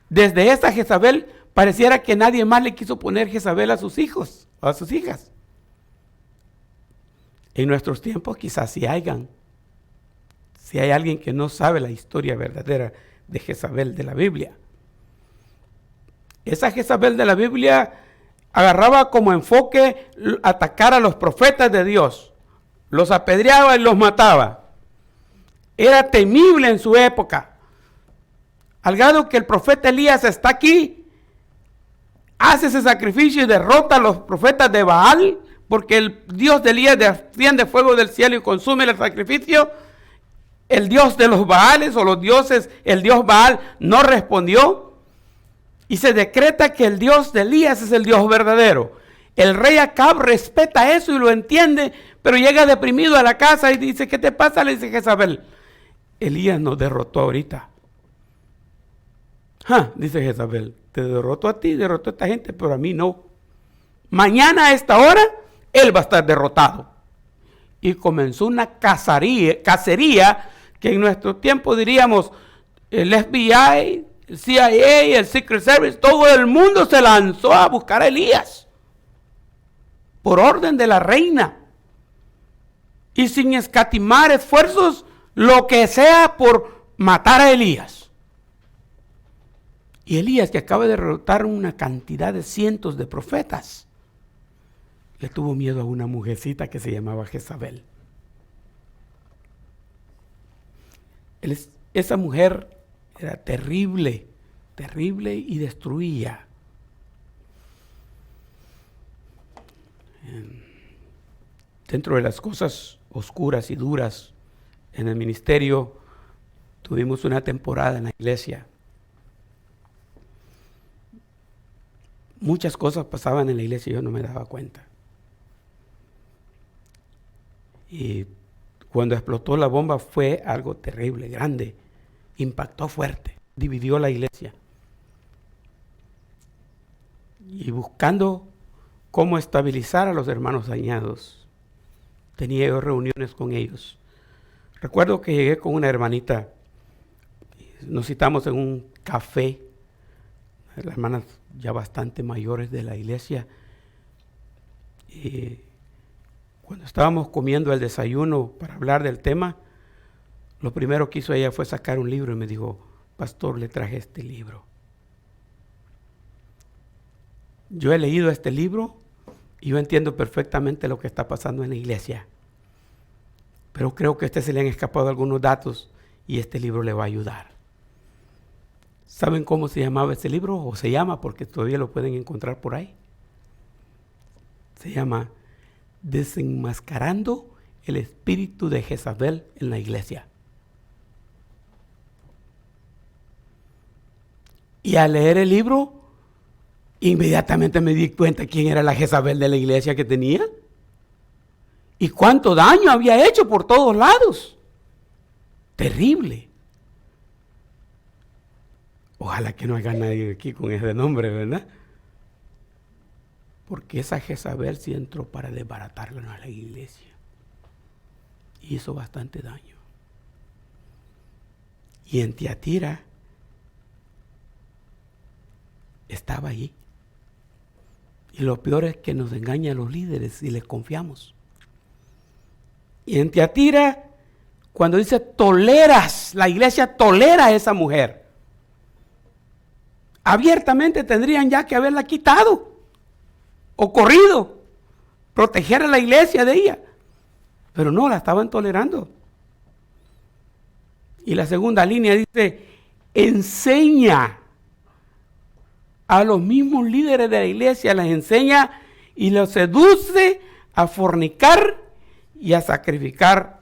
desde esa Jezabel pareciera que nadie más le quiso poner Jezabel a sus hijos o a sus hijas. En nuestros tiempos quizás sí hayan. Si hay alguien que no sabe la historia verdadera de Jezabel de la Biblia. Esa Jezabel de la Biblia agarraba como enfoque atacar a los profetas de Dios. Los apedreaba y los mataba. Era temible en su época. Al grado que el profeta Elías está aquí, hace ese sacrificio y derrota a los profetas de Baal, porque el Dios de Elías desciende fuego del cielo y consume el sacrificio. El Dios de los Baales o los dioses, el Dios Baal no respondió. Y se decreta que el Dios de Elías es el Dios verdadero. El rey Acab respeta eso y lo entiende, pero llega deprimido a la casa y dice, ¿qué te pasa? Le dice Jezabel, Elías nos derrotó ahorita. Dice Jezabel, te derrotó a ti, derrotó a esta gente, pero a mí no. Mañana a esta hora, él va a estar derrotado. Y comenzó una cacería que en nuestro tiempo diríamos, el FBI, el CIA, el Secret Service, todo el mundo se lanzó a buscar a Elías. Por orden de la reina. Y sin escatimar esfuerzos, lo que sea por matar a Elías. Y Elías, que acaba de derrotar una cantidad de cientos de profetas, le tuvo miedo a una mujercita que se llamaba Jezabel. Esa mujer era terrible, terrible y destruía. Dentro de las cosas oscuras y duras en el ministerio, tuvimos una temporada en la iglesia. Muchas cosas pasaban en la iglesia y yo no me daba cuenta. Y cuando explotó la bomba fue algo terrible, grande, impactó fuerte, dividió la iglesia. Y buscando cómo estabilizar a los hermanos dañados, tenía yo reuniones con ellos. Recuerdo que llegué con una hermanita, nos citamos en un café, las hermanas ya bastante mayores de la iglesia, y cuando estábamos comiendo el desayuno para hablar del tema, lo primero que hizo ella fue sacar un libro y me dijo, pastor, le traje este libro. Yo he leído este libro y yo entiendo perfectamente lo que está pasando en la iglesia, pero creo que a usted se le han escapado algunos datos y este libro le va a ayudar. ¿Saben cómo se llamaba ese libro? O se llama, porque todavía lo pueden encontrar por ahí. Se llama Desenmascarando el espíritu de Jezabel en la iglesia. Y al leer el libro, inmediatamente me di cuenta quién era la Jezabel de la iglesia que tenía. Y cuánto daño había hecho por todos lados. Terrible. Ojalá que no haya nadie aquí con ese nombre, ¿verdad? Porque esa Jezabel sí entró para desbaratarla a la iglesia. Y hizo bastante daño. Y en Tiatira estaba allí. Y lo peor es que nos engaña a los líderes y les confiamos. Y en Tiatira, cuando dice toleras, la iglesia tolera a esa mujer. Abiertamente tendrían ya que haberla quitado o corrido, proteger a la iglesia de ella. Pero no, la estaban tolerando. Y la segunda línea dice, enseña a los mismos líderes de la iglesia, les enseña y los seduce a fornicar y a sacrificar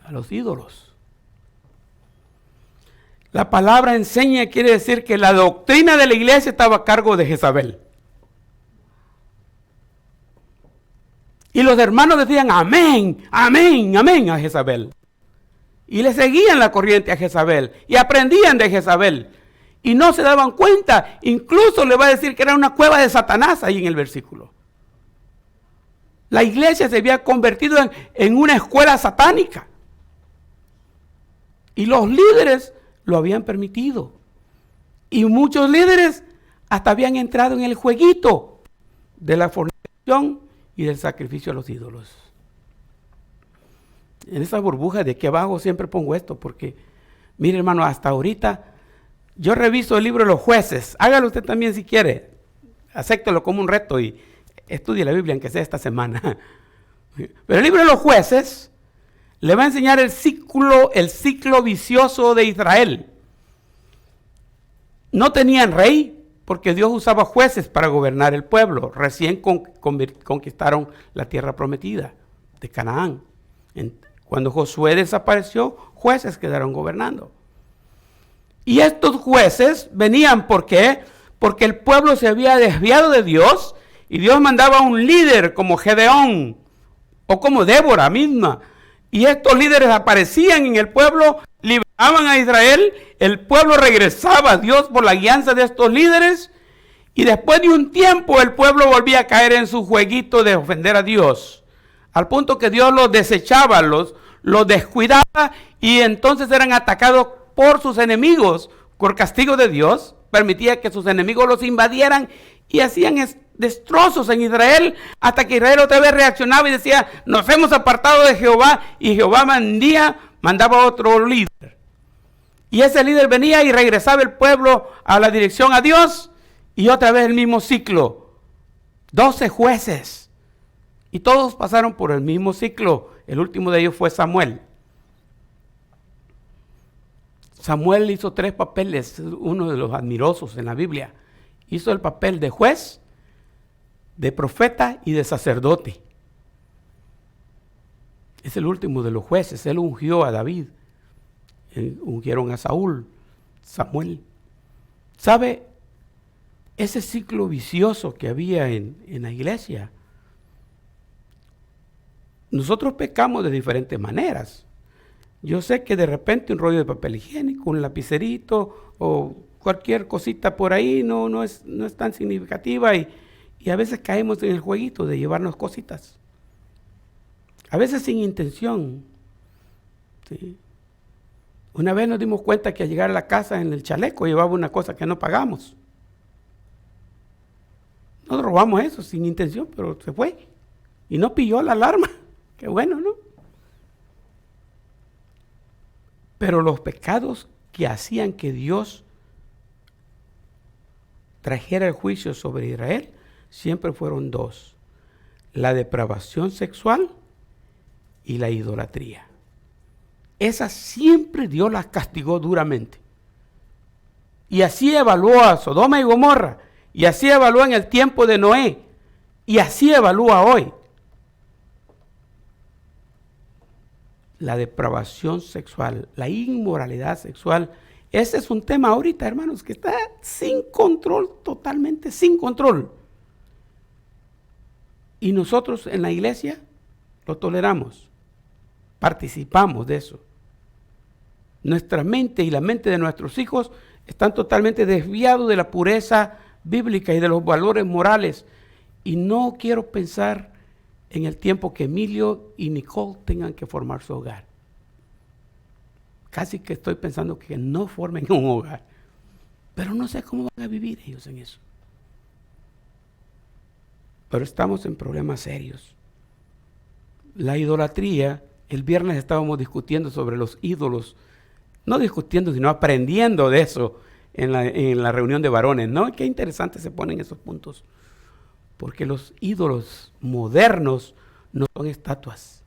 a los ídolos. La palabra enseña quiere decir que la doctrina de la iglesia estaba a cargo de Jezabel. Y los hermanos decían amén, amén, amén a Jezabel. Y le seguían la corriente a Jezabel y aprendían de Jezabel. Y no se daban cuenta, incluso le va a decir que era una cueva de Satanás ahí en el versículo. La iglesia se había convertido en una escuela satánica. Y los líderes lo habían permitido. Y muchos líderes hasta habían entrado en el jueguito de la fornicación y del sacrificio a los ídolos. En esa burbuja de aquí abajo siempre pongo esto porque, mire hermano, hasta ahorita yo reviso el libro de los jueces. Hágalo usted también si quiere. Acéptelo como un reto y estudie la Biblia, aunque sea esta semana. Pero el libro de los jueces le va a enseñar el ciclo vicioso de Israel. No tenían rey porque Dios usaba jueces para gobernar el pueblo. Recién conquistaron la tierra prometida de Canaán. Cuando Josué desapareció, jueces quedaron gobernando. Y estos jueces venían, ¿por qué? Porque el pueblo se había desviado de Dios y Dios mandaba un líder como Gedeón o como Débora misma. Y estos líderes aparecían en el pueblo, liberaban a Israel, el pueblo regresaba a Dios por la guianza de estos líderes y después de un tiempo el pueblo volvía a caer en su jueguito de ofender a Dios. Al punto que Dios los desechaba, los descuidaba y entonces eran atacados por sus enemigos. Por castigo de Dios, permitía que sus enemigos los invadieran y hacían destrozos en Israel, hasta que Israel otra vez reaccionaba y decía, nos hemos apartado de Jehová, y Jehová mandaba otro líder. Y ese líder venía y regresaba el pueblo a la dirección a Dios, y otra vez el mismo ciclo. 12 jueces, y todos pasaron por el mismo ciclo. El último de ellos fue Samuel. Samuel hizo 3 papeles, uno de los admirosos en la Biblia. Hizo el papel de juez, de profeta y de sacerdote. Es el último de los jueces. Él ungió a David. Ungieron a Saúl, Samuel. ¿Sabe? Ese ciclo vicioso que había en la iglesia. Nosotros pecamos de diferentes maneras. Yo sé que de repente un rollo de papel higiénico, un lapicerito o cualquier cosita por ahí no es tan significativa y a veces caemos en el jueguito de llevarnos cositas. A veces sin intención. ¿Sí? Una vez nos dimos cuenta que al llegar a la casa en el chaleco llevaba una cosa que no pagamos. Nos robamos eso sin intención, pero se fue. Y no pilló la alarma. Qué bueno, ¿no? Pero los pecados que hacían que Dios trajera el juicio sobre Israel siempre fueron 2. La depravación sexual y la idolatría. Esas siempre Dios las castigó duramente. Y así evaluó a Sodoma y Gomorra. Y así evaluó en el tiempo de Noé. Y así evalúa hoy. La depravación sexual, la inmoralidad sexual, ese es un tema ahorita, hermanos, que está sin control, totalmente sin control. Y nosotros en la iglesia lo toleramos, participamos de eso. Nuestra mente y la mente de nuestros hijos están totalmente desviados de la pureza bíblica y de los valores morales. Y no quiero pensar en el tiempo que Emilio y Nicole tengan que formar su hogar. Casi que estoy pensando que no formen un hogar. Pero no sé cómo van a vivir ellos en eso. Pero estamos en problemas serios. La idolatría, el viernes estábamos discutiendo sobre los ídolos. No discutiendo, sino aprendiendo de eso en la reunión de varones, ¿no? Qué interesante se ponen esos puntos. Porque los ídolos modernos no son estatuas.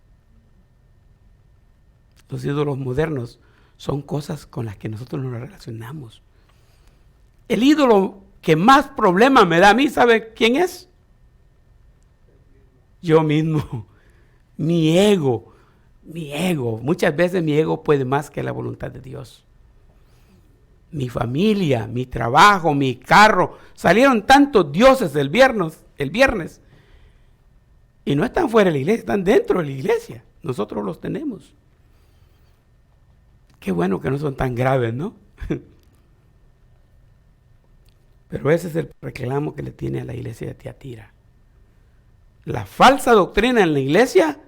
Los ídolos modernos son cosas con las que nosotros nos relacionamos. El ídolo que más problema me da a mí, ¿sabe quién es? Yo mismo. Mi ego. Muchas veces mi ego puede más que la voluntad de Dios. Mi familia, mi trabajo, mi carro. Salieron tantos dioses el viernes. Y no están fuera de la iglesia, están dentro de la iglesia. Nosotros los tenemos. Qué bueno que no son tan graves, ¿no? Pero ese es el reclamo que le tiene a la iglesia de Tiatira. La falsa doctrina en la iglesia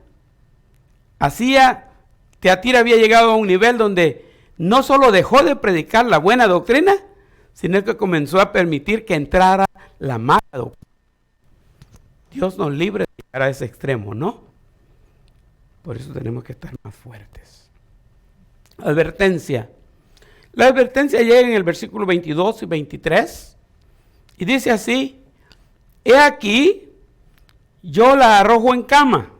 Tiatira había llegado a un nivel donde no solo dejó de predicar la buena doctrina, sino que comenzó a permitir que entrara la mala doctrina. Dios nos libre de llegar a ese extremo, ¿no? Por eso tenemos que estar más fuertes. Advertencia. La advertencia llega en el versículo 22 y 23 y dice así: he aquí, yo la arrojo en cama.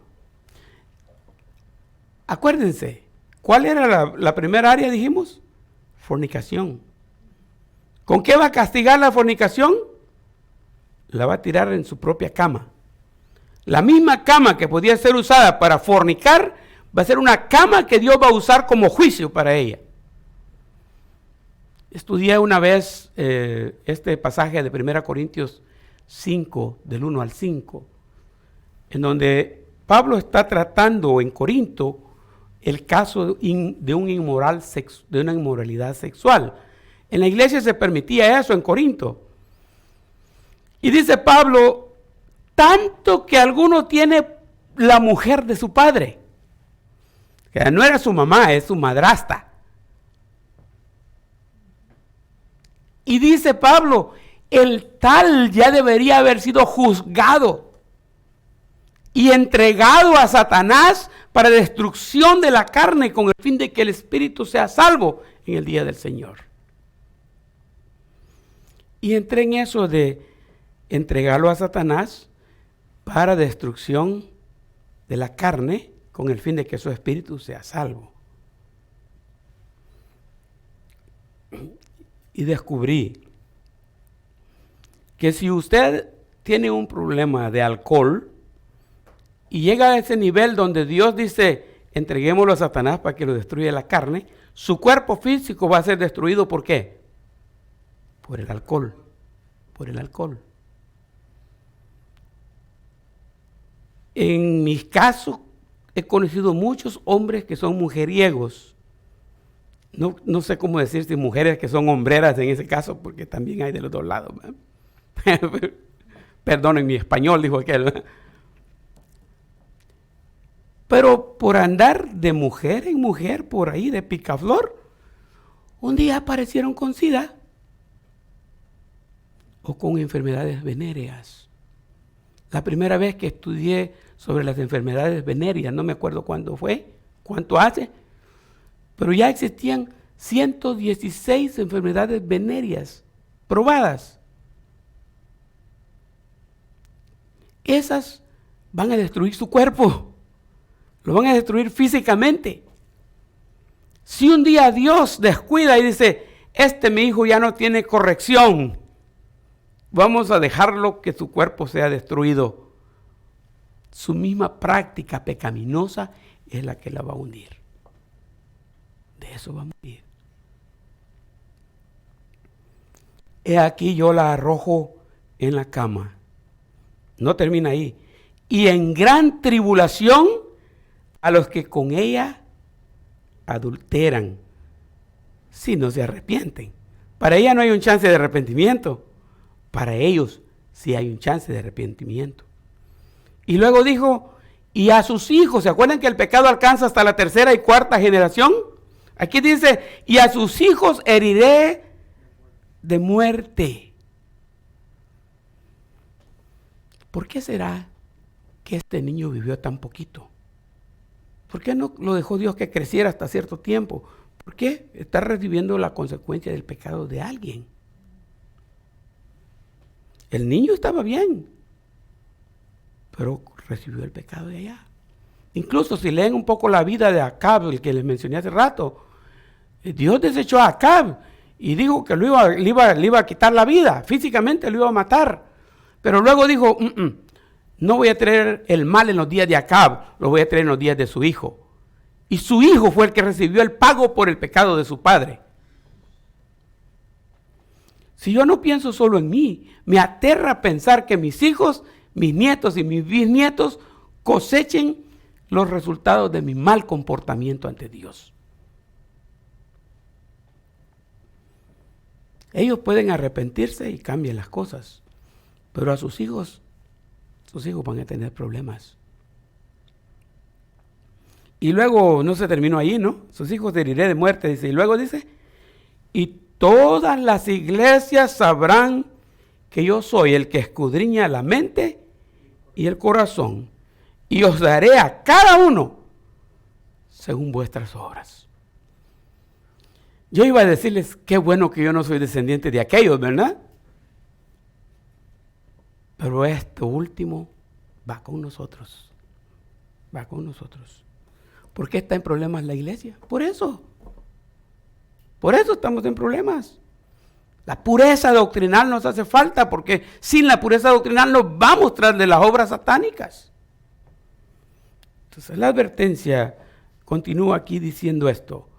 Acuérdense, ¿cuál era la primera área, dijimos? Fornicación. ¿Con qué va a castigar la fornicación? La va a tirar en su propia cama. La misma cama que podía ser usada para fornicar, va a ser una cama que Dios va a usar como juicio para ella. Estudié una vez este pasaje de 1 Corintios 5, del 1 al 5, en donde Pablo está tratando en Corinto el caso de una inmoralidad sexual. En la iglesia se permitía eso en Corinto. Y dice Pablo, tanto que alguno tiene la mujer de su padre, que no era su mamá, es su madrastra. Y dice Pablo, el tal ya debería haber sido juzgado y entregado a Satanás para destrucción de la carne, con el fin de que el espíritu sea salvo en el día del Señor. Y entré en eso de entregarlo a Satanás para destrucción de la carne, con el fin de que su espíritu sea salvo. Y descubrí que si usted tiene un problema de alcohol y llega a ese nivel donde Dios dice, entreguémoslo a Satanás para que lo destruya la carne, su cuerpo físico va a ser destruido. ¿Por qué? Por el alcohol. Por el alcohol. En mis casos, he conocido muchos hombres que son mujeriegos. No sé cómo decir si mujeres que son hombreras en ese caso, porque también hay de los dos lados. Perdonen mi español, dijo aquel. Pero por andar de mujer en mujer por ahí, de picaflor, un día aparecieron con SIDA o con enfermedades venéreas. La primera vez que estudié sobre las enfermedades venéreas, no me acuerdo cuándo fue, cuánto hace, pero ya existían 116 enfermedades venéreas probadas. Esas van a destruir su cuerpo, lo van a destruir físicamente. Si un día Dios descuida y dice, mi hijo ya no tiene corrección, vamos a dejarlo que su cuerpo sea destruido, su misma práctica pecaminosa es la que la va a hundir. De eso va a morir. He aquí yo la arrojo en la cama. No termina ahí. Y en gran tribulación a los que con ella adulteran, si no se arrepienten. Para ella no hay un chance de arrepentimiento. Para ellos sí hay un chance de arrepentimiento. Y luego dijo, y a sus hijos, ¿se acuerdan que el pecado alcanza hasta la tercera y cuarta generación? Aquí dice, y a sus hijos heriré de muerte. ¿Por qué será que este niño vivió tan poquito? ¿Por qué no lo dejó Dios que creciera hasta cierto tiempo? ¿Por qué está recibiendo la consecuencia del pecado de alguien? El niño estaba bien, pero recibió el pecado de allá. Incluso si leen un poco la vida de Acab, el que les mencioné hace rato, Dios desechó a Acab y dijo que le iba a quitar la vida, físicamente lo iba a matar. Pero luego dijo, no voy a traer el mal en los días de Acab, lo voy a traer en los días de su hijo. Y su hijo fue el que recibió el pago por el pecado de su padre. Si yo no pienso solo en mí, me aterra pensar que mis hijos, mis nietos y mis bisnietos cosechen los resultados de mi mal comportamiento ante Dios. Ellos pueden arrepentirse y cambian las cosas, pero a sus hijos van a tener problemas. Y luego no se terminó ahí, ¿no? Sus hijos heriré de muerte, dice. Y luego dice, y todas las iglesias sabrán que yo soy el que escudriña la mente y el corazón, y os daré a cada uno según vuestras obras. Yo iba a decirles, qué bueno que yo no soy descendiente de aquellos, ¿verdad? Pero esto último va con nosotros. Va con nosotros. ¿Por qué está en problemas la iglesia? Por eso. Por eso estamos en problemas. La pureza doctrinal nos hace falta, porque sin la pureza doctrinal nos vamos tras de las obras satánicas. Entonces la advertencia continúa aquí diciendo esto.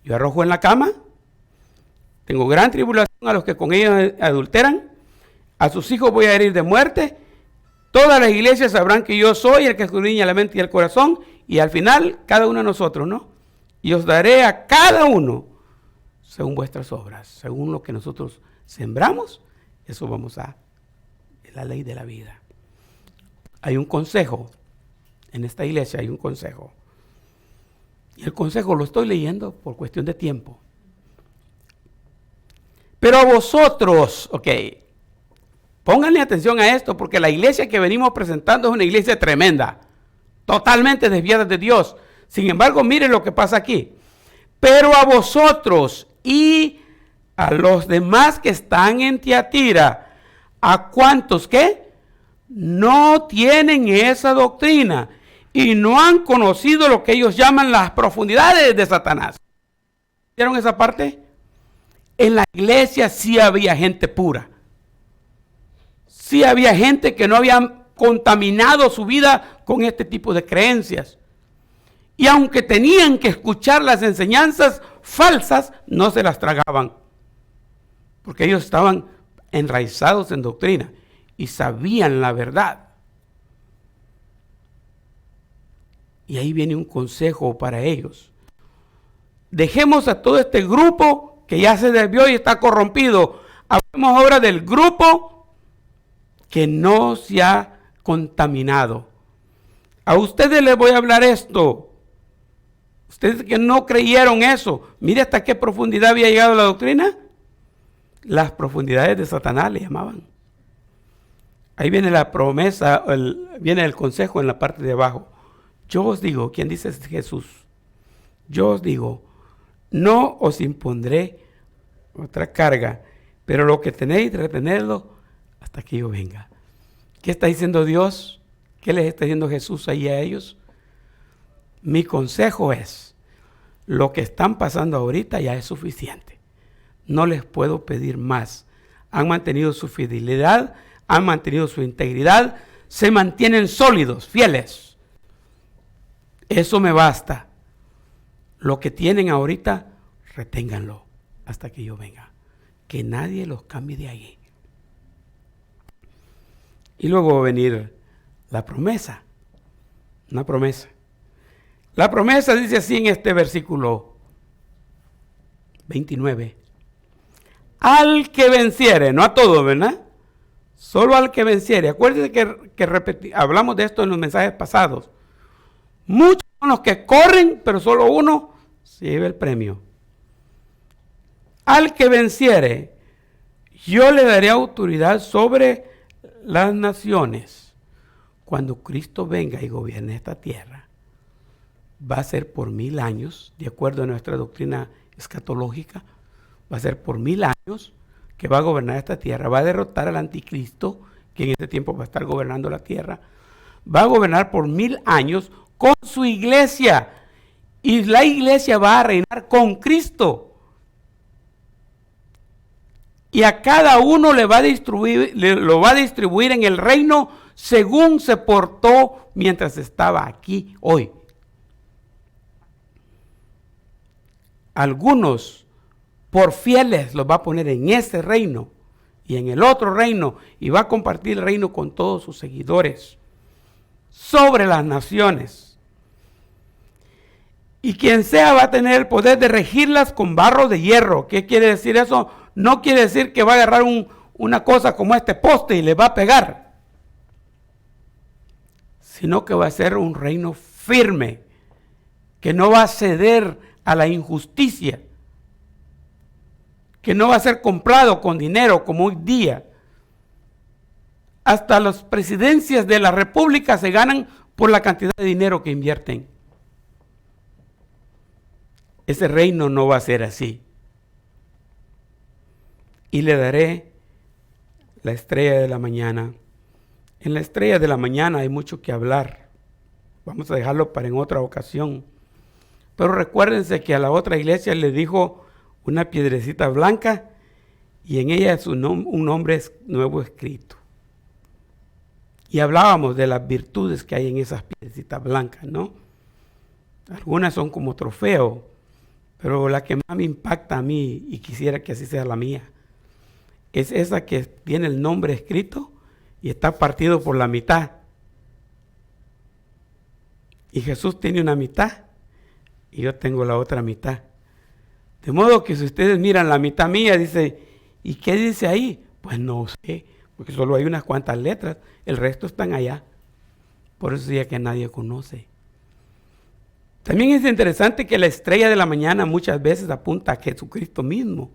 Yo arrojo en la cama, tengo gran tribulación a los que con ellos adulteran, a sus hijos voy a herir de muerte, todas las iglesias sabrán que yo soy el que escudriña la mente y el corazón, y al final, cada uno de nosotros, ¿no? Y os daré a cada uno según vuestras obras, según lo que nosotros sembramos, eso vamos a la ley de la vida. Hay un consejo, en esta iglesia hay un consejo. Y el consejo lo estoy leyendo por cuestión de tiempo. Pero a vosotros, ok, pónganle atención a esto, porque la iglesia que venimos presentando es una iglesia tremenda, totalmente desviada de Dios. Sin embargo, miren lo que pasa aquí. Pero a vosotros y a los demás que están en Tiatira, ¿a cuántos qué? No tienen esa doctrina y no han conocido lo que ellos llaman las profundidades de Satanás. ¿Vieron esa parte? En la iglesia sí había gente pura. Sí había gente que no había contaminado su vida con este tipo de creencias. Y aunque tenían que escuchar las enseñanzas falsas, no se las tragaban. Porque ellos estaban enraizados en doctrina y sabían la verdad. Y ahí viene un consejo para ellos. Dejemos a todo este grupo que ya se desvió y está corrompido. Hablemos ahora del grupo que no se ha contaminado. A ustedes les voy a hablar esto. Ustedes que no creyeron eso, mire hasta qué profundidad había llegado la doctrina. Las profundidades de Satanás le llamaban. Ahí viene la promesa, viene el consejo en la parte de abajo. Yo os digo, ¿quién dice es Jesús? Yo os digo, no os impondré otra carga, pero lo que tenéis, retenerlo hasta que yo venga. ¿Qué está diciendo Dios? ¿Qué les está diciendo Jesús ahí a ellos? Mi consejo es, lo que están pasando ahorita ya es suficiente. No les puedo pedir más. Han mantenido su fidelidad, han mantenido su integridad, se mantienen sólidos, fieles. Eso me basta. Lo que tienen ahorita, reténganlo hasta que yo venga. Que nadie los cambie de ahí. Y luego va a venir la promesa. Una promesa. La promesa dice así en este versículo 29. Al que venciere, no a todos, ¿verdad? Solo al que venciere. Acuérdense que hablamos de esto en los mensajes pasados. Muchos son los que corren, pero solo uno se lleva el premio. Al que venciere, yo le daré autoridad sobre las naciones. Cuando Cristo venga y gobierne esta tierra, va a ser por 1000 años, de acuerdo a nuestra doctrina escatológica, va a ser por 1000 años que va a gobernar esta tierra, va a derrotar al anticristo, que en este tiempo va a estar gobernando la tierra, va a gobernar por 1000 años con su iglesia, y la iglesia va a reinar con Cristo. Y a cada uno lo va a distribuir en el reino según se portó mientras estaba aquí hoy. Algunos por fieles los va a poner en ese reino y en el otro reino, y va a compartir el reino con todos sus seguidores sobre las naciones. Y quien sea va a tener el poder de regirlas con barro de hierro. ¿Qué quiere decir eso? No quiere decir que va a agarrar una cosa como este poste y le va a pegar, sino que va a ser un reino firme, que no va a ceder a la injusticia, que no va a ser comprado con dinero como hoy día. Hasta las presidencias de la república se ganan por la cantidad de dinero que invierten. Ese reino no va a ser así. Y le daré la estrella de la mañana. En la estrella de la mañana hay mucho que hablar. Vamos a dejarlo para en otra ocasión. Pero recuérdense que a la otra iglesia le dijo una piedrecita blanca y en ella es un nombre nuevo escrito. Y hablábamos de las virtudes que hay en esas piedrecitas blancas, ¿no? Algunas son como trofeo, Pero la que más me impacta a mí, y quisiera que así sea la mía, es esa que tiene el nombre escrito y está partido por la mitad. Y Jesús tiene una mitad y yo tengo la otra mitad. De modo que si ustedes miran la mitad mía, dice, ¿y qué dice ahí? Pues no sé, porque solo hay unas cuantas letras, el resto están allá. Por eso ya que nadie conoce. También es interesante que la estrella de la mañana muchas veces apunta a Jesucristo mismo.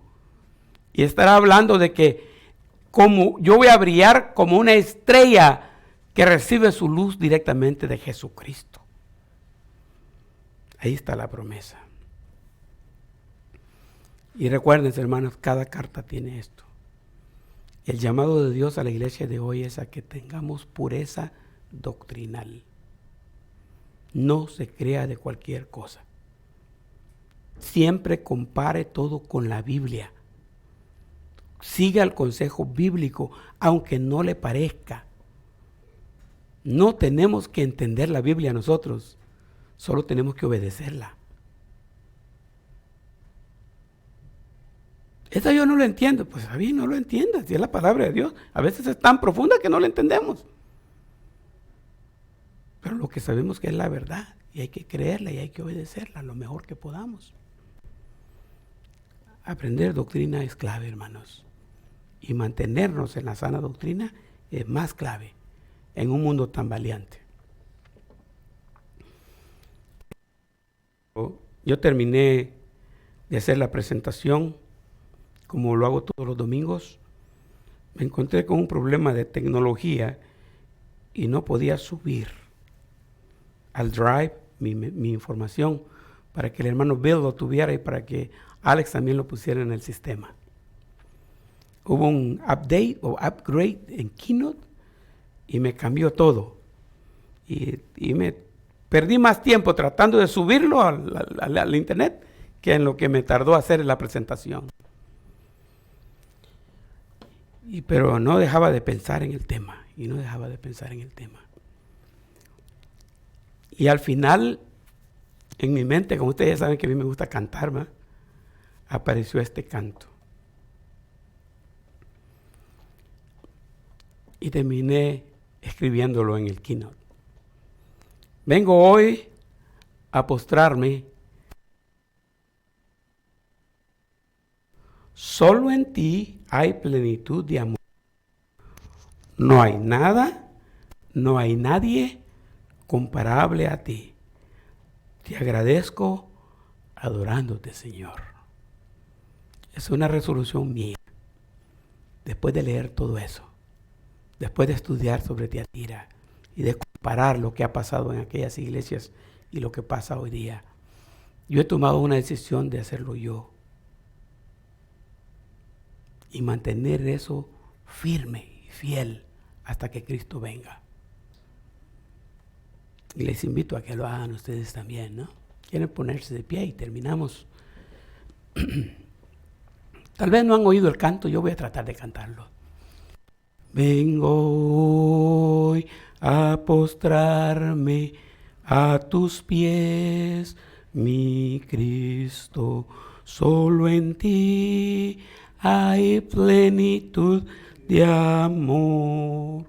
Y estará hablando de que como yo voy a brillar como una estrella que recibe su luz directamente de Jesucristo. Ahí está la promesa. Y recuerden, hermanos, cada carta tiene esto. El llamado de Dios a la iglesia de hoy es a que tengamos pureza doctrinal. No se crea de cualquier cosa. Siempre compare todo con la Biblia. Siga el consejo bíblico, aunque no le parezca. No tenemos que entender la Biblia nosotros, solo tenemos que obedecerla. Esta yo no lo entiendo, pues a mí no lo entiendas, si es la palabra de Dios. A veces es tan profunda que no la entendemos. Pero lo que sabemos que es la verdad, y hay que creerla y hay que obedecerla lo mejor que podamos. Aprender doctrina es clave, hermanos. Y mantenernos en la sana doctrina es más clave en un mundo tan valiente. Yo terminé de hacer la presentación, como lo hago todos los domingos. Me encontré con un problema de tecnología y no podía subir al Drive mi información para que el hermano Bill lo tuviera y para que Alex también lo pusiera en el sistema. Hubo un update o upgrade en Keynote y me cambió todo. Y me perdí más tiempo tratando de subirlo al internet que en lo que me tardó hacer la presentación. Pero no dejaba de pensar en el tema. Y al final, en mi mente, como ustedes saben que a mí me gusta cantar, ¿verdad? Apareció este canto. Y terminé escribiéndolo en el Keynote. Vengo hoy a postrarme. Solo en ti hay plenitud de amor. No hay nada, no hay nadie comparable a ti. Te agradezco adorándote, Señor. Es una resolución mía. Después de leer todo eso, después de estudiar sobre Tiatira y de comparar lo que ha pasado en aquellas iglesias y lo que pasa hoy día, yo he tomado una decisión de hacerlo yo y mantener eso firme y fiel hasta que Cristo venga. Y les invito a que lo hagan ustedes también, ¿no? Quieren ponerse de pie y terminamos. Tal vez no han oído el canto, yo voy a tratar de cantarlo. Vengo hoy a postrarme a tus pies, mi Cristo, solo en ti hay plenitud de amor.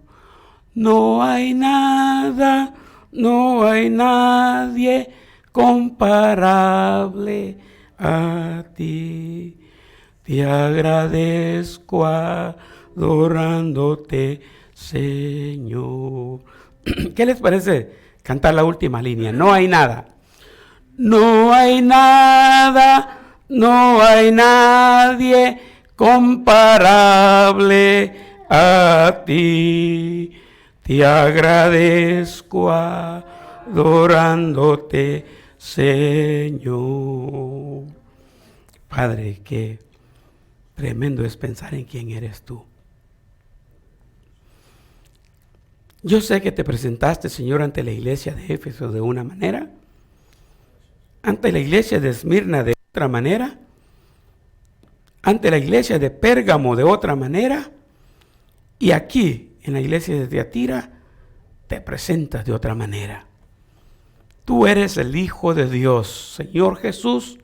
No hay nada, no hay nadie comparable a ti. Te agradezco adorándote, Señor. ¿Qué les parece cantar la última línea? No hay nada. No hay nada, no hay nadie comparable a ti. Te agradezco adorándote, Señor. Padre, qué tremendo es pensar en quién eres tú. Yo sé que te presentaste, Señor, ante la iglesia de Éfeso de una manera, ante la iglesia de Esmirna de otra manera, ante la iglesia de Pérgamo de otra manera, y aquí, en la iglesia de Tiatira, te presentas de otra manera. Tú eres el Hijo de Dios, Señor Jesús,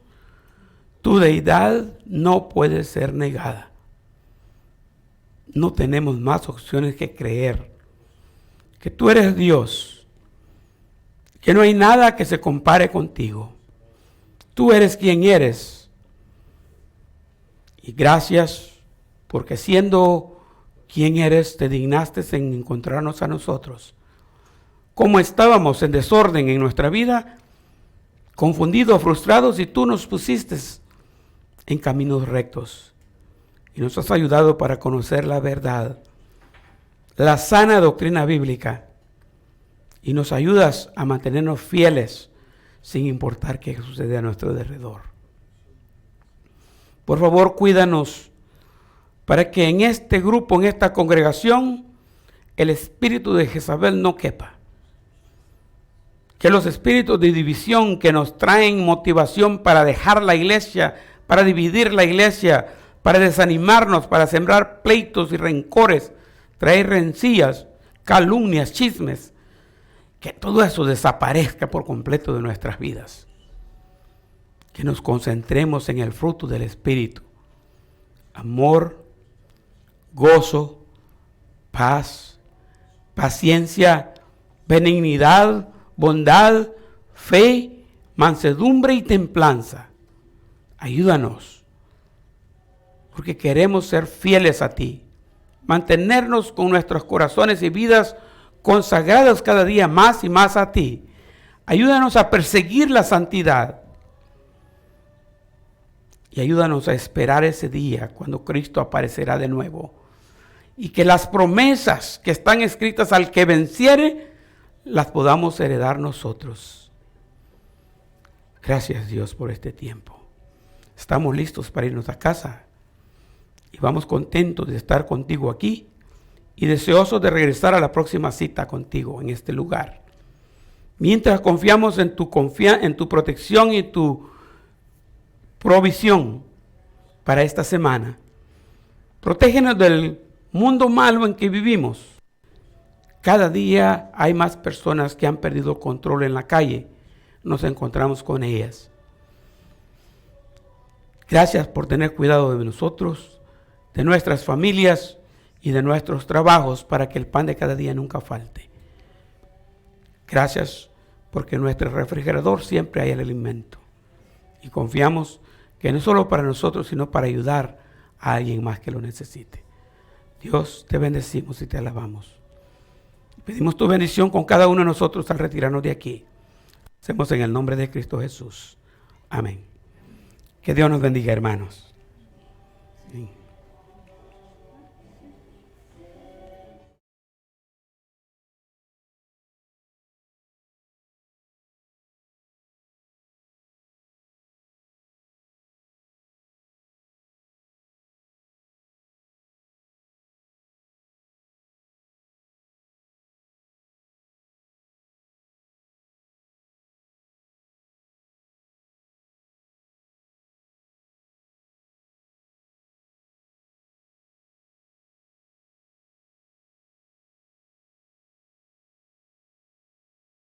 Tu deidad no puede ser negada. No tenemos más opciones que creer que tú eres Dios, que no hay nada que se compare contigo. Tú eres quien eres. Y gracias porque siendo quien eres, te dignaste en encontrarnos a nosotros. Como estábamos en desorden en nuestra vida, confundidos, frustrados, y tú nos pusiste en caminos rectos. Y nos has ayudado para conocer la verdad, la sana doctrina bíblica. Y nos ayudas a mantenernos fieles sin importar qué sucede a nuestro alrededor. Por favor, cuídanos para que en este grupo, en esta congregación, el espíritu de Jezabel no quepa. Que los espíritus de división que nos traen motivación para dejar la iglesia, para dividir la iglesia, para desanimarnos, para sembrar pleitos y rencores, traer rencillas, calumnias, chismes, que todo eso desaparezca por completo de nuestras vidas. Que nos concentremos en el fruto del Espíritu. Amor, gozo, paz, paciencia, benignidad, bondad, fe, mansedumbre y templanza. Ayúdanos, porque queremos ser fieles a ti, mantenernos con nuestros corazones y vidas consagrados cada día más y más a ti. Ayúdanos a perseguir la santidad y ayúdanos a esperar ese día cuando Cristo aparecerá de nuevo y que las promesas que están escritas al que venciere las podamos heredar nosotros. Gracias, Dios, por este tiempo. Estamos listos para irnos a casa y vamos contentos de estar contigo aquí y deseosos de regresar a la próxima cita contigo en este lugar. Mientras confiamos en tu protección y tu provisión para esta semana. Protégenos del mundo malo en que vivimos. Cada día hay más personas que han perdido control en la calle. Nos encontramos con ellas. Gracias por tener cuidado de nosotros, de nuestras familias y de nuestros trabajos para que el pan de cada día nunca falte. Gracias porque en nuestro refrigerador siempre hay el alimento. Y confiamos que no solo para nosotros, sino para ayudar a alguien más que lo necesite. Dios, te bendecimos y te alabamos. Pedimos tu bendición con cada uno de nosotros al retirarnos de aquí. Hacemos en el nombre de Cristo Jesús. Amén. Que Dios nos bendiga, hermanos. Amén.